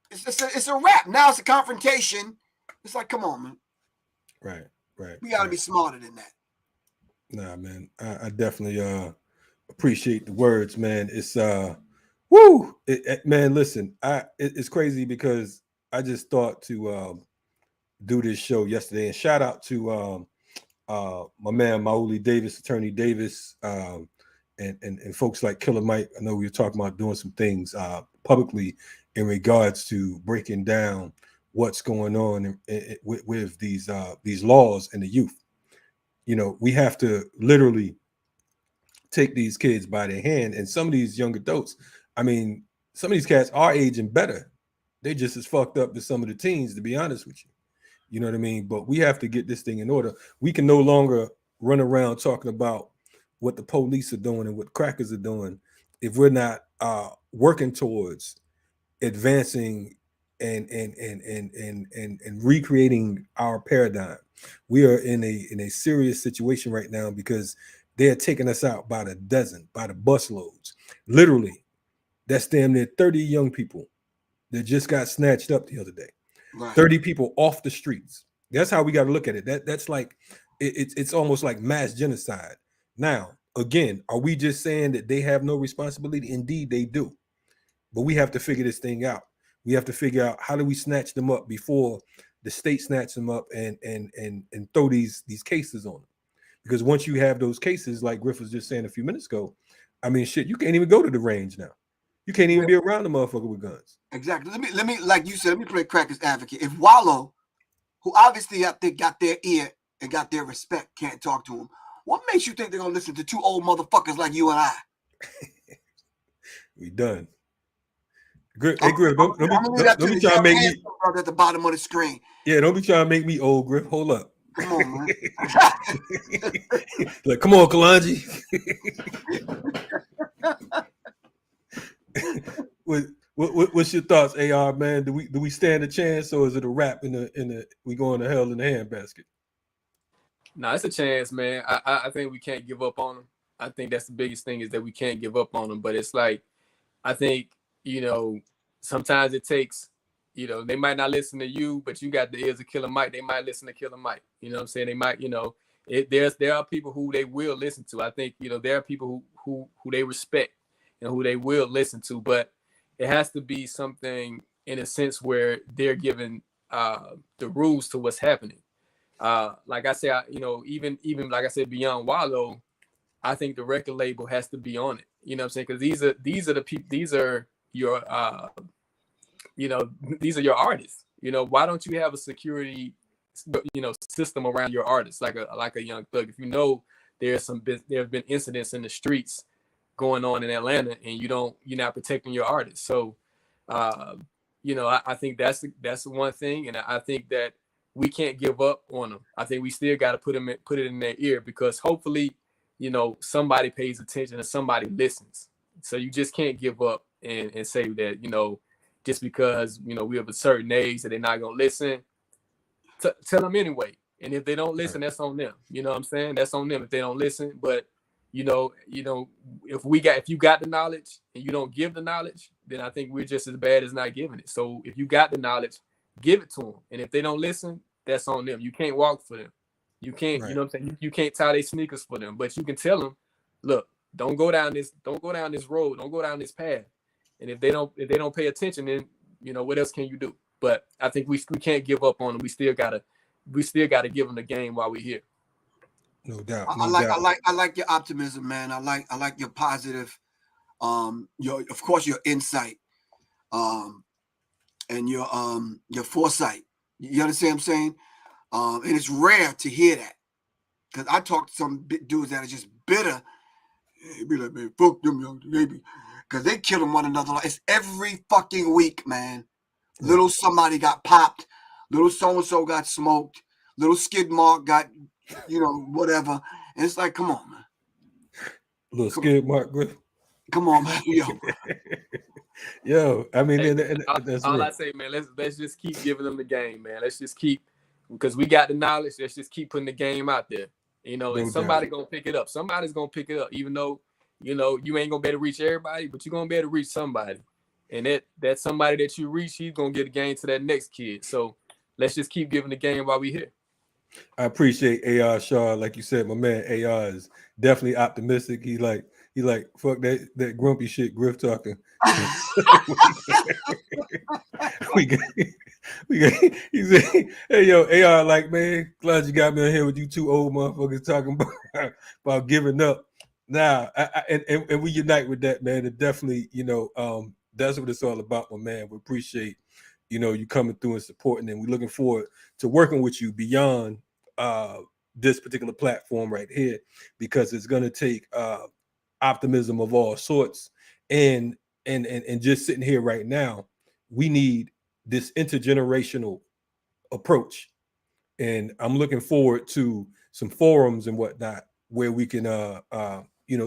B: It's a wrap. Now it's a confrontation. It's like, come on, man.
A: Right.
B: We got to be smarter than that.
A: Nah, man. I definitely appreciate the words, man. It's woo, man. Listen, it's crazy because I just thought to do this show yesterday, and shout out to my man Mauli Davis, Attorney Davis, and folks like Killer Mike. I know we were talking about doing some things publicly in regards to breaking down what's going on with these laws and the youth. You know, we have to literally take these kids by their hand, and some of these young adults, I mean, some of these cats are aging better. They just as fucked up as some of the teens, to be honest with you. You know what I mean? But we have to get this thing in order. We can no longer run around talking about what the police are doing and what crackers are doing if we're not working towards advancing and recreating our paradigm. We are in a serious situation right now because they're taking us out by the dozen, by the busloads. Literally, that's damn near 30 young people that just got snatched up the other day. Right. 30 people off the streets. That's how we got to look at it. That's like it's almost like mass genocide. Now, again, are we just saying that they have no responsibility? Indeed, they do. But we have to figure this thing out. We have to figure out how do we snatch them up before the state snatch them up and throw these cases on them. Because once you have those cases, like Griff was just saying a few minutes ago, I mean, shit, you can't even go to the range now. You can't even be around the motherfucker with guns.
B: Exactly. Let me, like you said, let me play crackers advocate. If Wallow, who obviously up there got their ear and got their respect, can't talk to him, what makes you think they're gonna listen to two old motherfuckers like you and I?
A: We done. Griff, hey Griff, don't be trying to make me
B: at the bottom of the screen.
A: Yeah, don't be trying to make me old, Griff. Hold up.
B: Come on, man.
A: Like, come on, Kalonji. What's your thoughts, AR man? Do we stand a chance, or is it a wrap in the we going to hell in the handbasket?
C: No, it's a chance, man. I think we can't give up on them. I think that's the biggest thing is that we can't give up on them. But it's like, I think, sometimes it takes, they might not listen to you, but you got the ears of Killer Mike. They might listen to Killer Mike. You know what I'm saying? They might, there are people who they will listen to. I think, there are people who they respect and who they will listen to, but it has to be something in a sense where they're given the rules to what's happening. Like I said, even like I said, beyond Wallow, I think the record label has to be on it. You know what I'm saying? Because these are the people. These are your these are your artists. Why don't you have a security system around your artists like a Young Thug? If there have been incidents in the streets going on in Atlanta and you're not protecting your artists. So I think that's one thing, and I think that we can't give up on them. I think we still got to put it in their ear, because hopefully somebody pays attention and somebody listens. So you just can't give up and say that just because we have a certain age that they're not gonna listen. Tell them anyway, and if they don't listen, that's on them. You know what I'm saying? That's on them if they don't listen. But if you got the knowledge and you don't give the knowledge, then I think we're just as bad as not giving it. So if you got the knowledge, give it to them. And if they don't listen, that's on them. You can't walk for them. You can't,
A: right.
C: You know what I'm saying? You can't tie their sneakers for them, but you can tell them, look, don't go down this road, don't go down this path. And if they don't pay attention, then what else can you do? But I think we can't give up on them. We still gotta give them the game while we're here.
A: No doubt.
B: I like your optimism, man. I like your positive, of course your insight, and your foresight. You understand what I'm saying? And it's rare to hear that, because I talk to some dudes that are just bitter. They be like, man, fuck them young baby, because they killing one another. It's every fucking week, man. Yeah. Little somebody got popped, little so-and-so got smoked, little skid mark got, whatever. And it's like, come on, man.
A: Little skid mark, Griff.
B: Come on, man.
A: Yo, I mean,
C: that's all I say, man. Let's just keep giving them the game, man. Let's just keep, because we got the knowledge. Let's just keep putting the game out there. And somebody gonna pick it up. Somebody's gonna pick it up, even though you ain't gonna be able to reach everybody, but you're gonna be able to reach somebody. And that somebody that you reach, he's gonna get a game to that next kid. So let's just keep giving the game while we here.
A: I appreciate AR Shaw. Like you said, my man AR is definitely optimistic. He like fuck that grumpy shit Griff talking. He said, hey yo, AR, like, man, glad you got me on here with you two old motherfuckers talking about giving up. Now, and we unite with that, man. And definitely, that's what it's all about, my man. We appreciate, you coming through and supporting, and we're looking forward to working with you beyond this particular platform right here, because it's going to take optimism of all sorts, and just sitting here right now, we need this intergenerational approach and I'm looking forward to some forums and whatnot where we can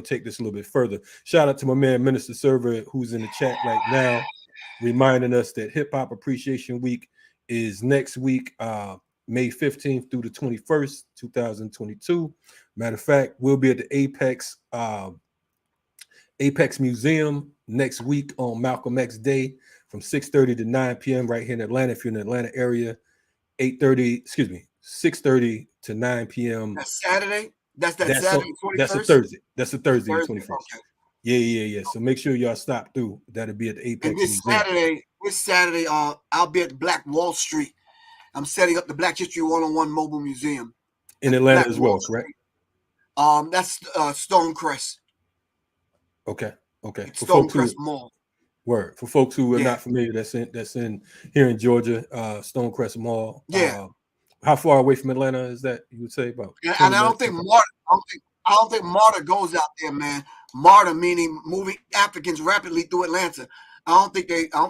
A: take this a little bit further. Shout out to my man Minister Server, who's in the chat right now, reminding us that Hip Hop Appreciation Week is next week, May 15th through the 21st, 2022. Matter of fact, we'll be at the Apex Museum next week on Malcolm X Day from 6:30 to 9 p.m. right here in Atlanta. If you're in the Atlanta area, 6:30 to 9 p.m.
B: That's Saturday. That's Saturday, 21st?
A: That's a Thursday. That's a Thursday, the 21st.
B: Okay.
A: Yeah. So make sure y'all stop through. That'll be at the Apex
B: Museum. This Saturday, I'll be at Black Wall Street. I'm setting up the Black History 101 Mobile Museum
A: in Atlanta as well, correct?
B: That's Stonecrest.
A: Okay.
B: Stonecrest Mall.
A: Word. For folks who are not familiar, that's in here in Georgia, Stonecrest Mall.
B: Yeah.
A: How far away from Atlanta is that? You would say about?
B: And I don't think MARTA goes out there, man. MARTA meaning moving Africans rapidly through Atlanta. I don't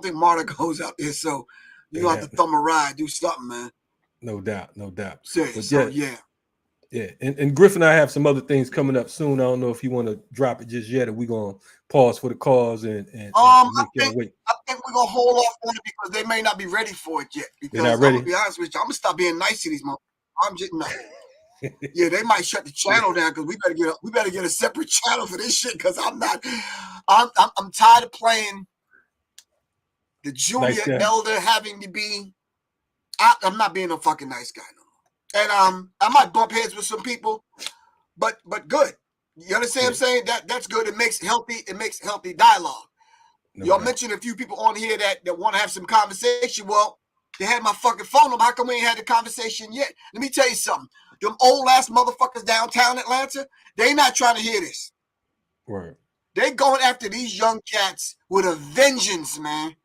B: think MARTA goes out there. So you have to thumb a ride, do something, man.
A: No doubt.
B: Seriously.
A: Yeah. And Griff and I have some other things coming up soon. I don't know if you want to drop it just yet, or we're gonna pause for the cause and
B: I think we're gonna hold off on it because they may not be ready for it yet. Because
A: they're not ready.
B: I'm gonna be honest with you, I'm gonna stop being nice to these motherfuckers. I'm just not. Yeah, they might shut the channel down because we better get a separate channel for this shit because I'm tired of playing the junior elder having to be. I'm not being a fucking nice guy no more. And I might bump heads with some people, but good. You understand what I'm saying? That's good. It makes healthy dialogue. Y'all mentioned a few people on here that want to have some conversation. Well, they had my fucking phone number. How come we ain't had the conversation yet? Let me tell you something. Them old ass motherfuckers downtown Atlanta, they not trying to hear this.
A: Right.
B: They going after these young cats with a vengeance, man.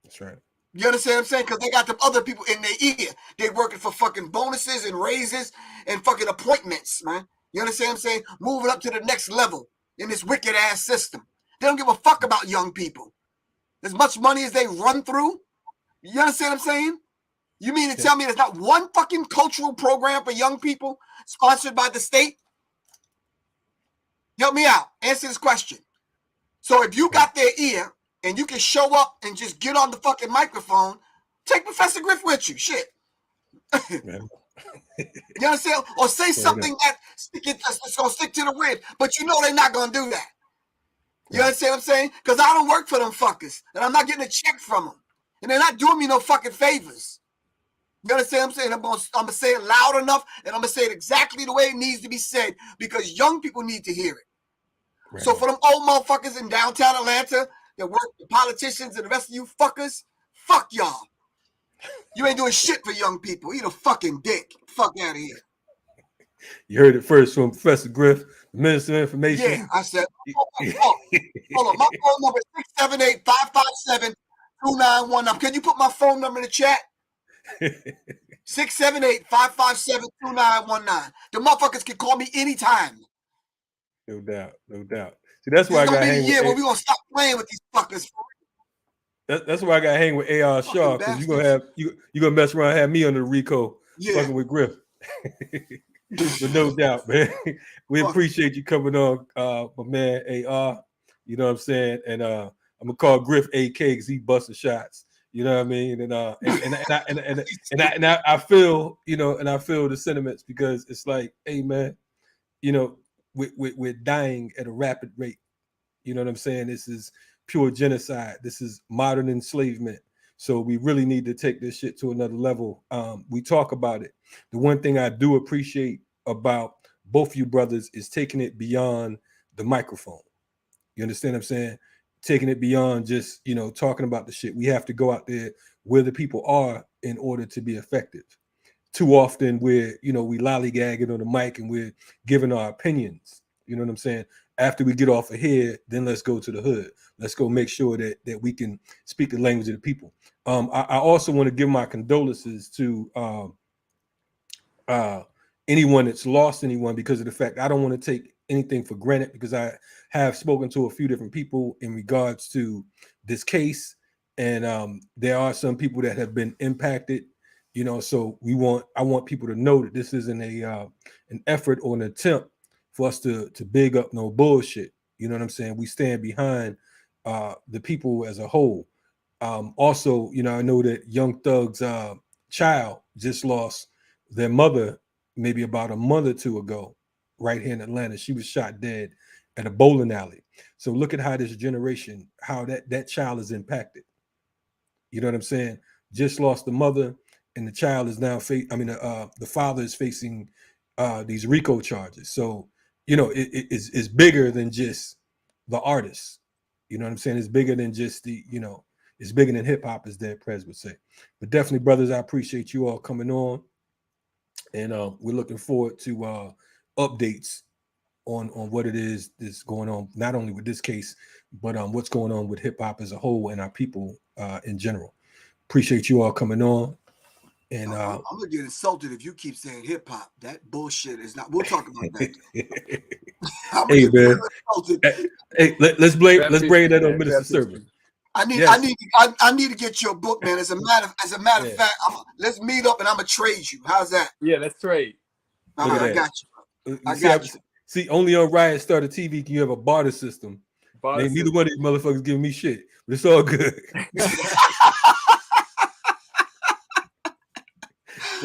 A: That's right.
B: You understand what I'm saying? Because they got them other people in their ear. They working for fucking bonuses and raises and fucking appointments, man. You understand what I'm saying? Moving up to the next level in this wicked ass system. They don't give a fuck about young people. As much money as they run through. You understand what I'm saying? You mean to tell me there's not one fucking cultural program for young people sponsored by the state? Help me out. Answer this question. So if you got their ear and you can show up and just get on the fucking microphone, take Professor Griff with you. Shit. You understand? Or say something that's going to stick to the rib. But you know they're not going to do that. You understand what I'm saying? Because I don't work for them fuckers. And I'm not getting a check from them. And they're not doing me no fucking favors. You understand what I'm saying? I'm going to say it loud enough, and I'm going to say it exactly the way it needs to be said because young people need to hear it. Right. So for them old motherfuckers in downtown Atlanta that work for politicians and the rest of you fuckers, fuck y'all. You ain't doing shit for young people. Eat a fucking dick. Fuck out of here.
A: You heard it first from Professor Griff, the Minister of Information.
B: Yeah, I said, hold on. My phone number is 678-557-2919. Can you put my phone number in the chat? 678-557-2919. The motherfuckers can call me anytime.
A: No doubt. See, that's why I got hang with.
B: We're gonna stop playing with these fuckers.
A: That's why I got hang with AR Shaw because you gonna mess around and have me under the RICO fucking with Griff. But no doubt, man. We appreciate you coming on, my man AR. You know what I'm saying? And I'm gonna call Griff AK because he busting shots. You know what I mean? And I feel, I feel the sentiments because it's like, hey man, we're dying at a rapid rate. You know what I'm saying? This is pure genocide. This is modern enslavement. So we really need to take this shit to another level. We talk about it. The one thing I do appreciate about both you brothers is taking it beyond the microphone. You understand what I'm saying? Taking it beyond just, talking about the shit. We have to go out there where the people are in order to be effective. Too often we lollygagging on the mic and we're giving our opinions. You know what I'm saying? After we get off of here, then let's go to the hood. Let's go make sure that we can speak the language of the people. I also want to give my condolences to anyone that's lost anyone because of the fact I don't want to take anything for granted because I have spoken to a few different people in regards to this case. And there are some people that have been impacted You know, so I want people to know that this isn't an effort or an attempt for us to big up no bullshit. You know what I'm saying? We stand behind the people as a whole. Also, you know, I know that Young Thug's child just lost their mother maybe about a month or two ago, right here in Atlanta. She was shot dead at a bowling alley. So look at how this generation, how that child is impacted. You know what I'm saying? Just lost the mother, and the child is now the father is facing these RICO charges. So you know it's bigger than just the artist. You know what I'm saying? It's bigger than just it's bigger than hip hop, as Dead Prez would say. But definitely, brothers, I appreciate you all coming on, and we're looking forward to updates on what it is that's going on, not only with this case, but what's going on with hip hop as a whole and our people in general. Appreciate you all coming on. And
B: I'm gonna get insulted if you keep saying hip hop. That bullshit is not. We'll talk about that.
A: Hey man, hey, let's bring that on Minister Servant.
B: I need to get your book, man. As a matter of fact, let's meet up and I'm gonna trade you. How's that?
C: Yeah, let's trade.
B: All right, I got you. I
A: got
B: you.
A: See, only on Riot Starter TV can you have a barter system. Neither one of these motherfuckers giving me shit, but it's all good.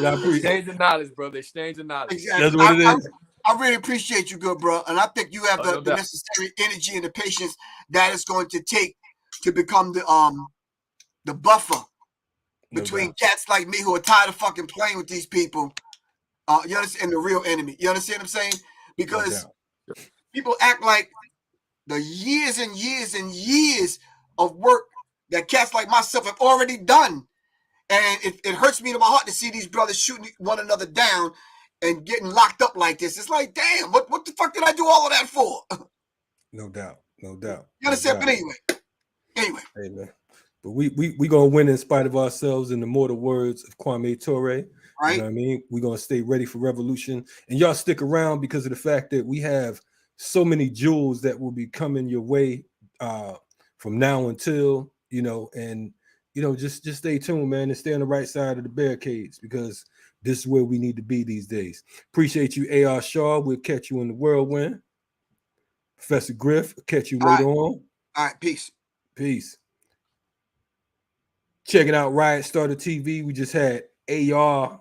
C: Exchange of knowledge, brother. Exchange of knowledge.
B: Exactly.
A: That's what it is.
B: I really appreciate you, good bro, and I think you have the necessary energy and the patience that it's going to take to become the buffer between cats like me who are tired of fucking playing with these people. You understand? And the real enemy. You understand what I'm saying? Because people act like the years and years and years of work that cats like myself have already done. And it hurts me to my heart to see these brothers shooting one another down and getting locked up like this. It's like, damn, what the fuck did I do all of that for?
A: No doubt. You
B: understand? But anyway.
A: Hey, man. But we gonna win in spite of ourselves, in the mortal words of Kwame Ture.
B: Right.
A: You know what I mean? We're gonna stay ready for revolution. And y'all stick around because of the fact that we have so many jewels that will be coming your way from now until, just stay tuned, man, and stay on the right side of the barricades, because this is where we need to be these days. Appreciate you, A.R. Shaw. We'll catch you in the whirlwind. Professor Griff, catch you later on.
B: All right, peace.
A: Checking out Riot Starter TV. We just had A.R.,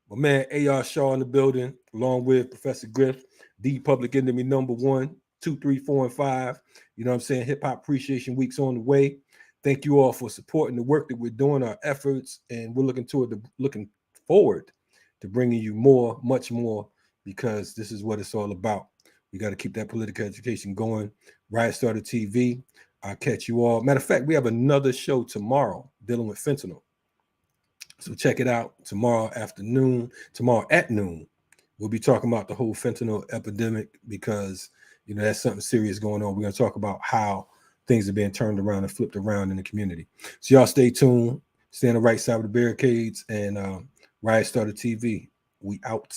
A: my man A.R. Shaw in the building, along with Professor Griff, the Public Enemy #1, 2, 3, 4, and 5. You know what I'm saying? Hip Hop Appreciation Week's on the way. Thank you all for supporting the work that we're doing, our efforts, and we're looking forward to bringing you more, much more, because this is what it's all about. We got to keep that political education going. Riot Starter TV. I'll catch you all. Matter of fact, we have another show tomorrow dealing with fentanyl. So check it out tomorrow at noon. We'll be talking about the whole fentanyl epidemic, because that's something serious going on. We're going to talk about how things are being turned around and flipped around in the community. So y'all stay tuned. Stay on the right side of the barricades, and Riot Starter TV. We out.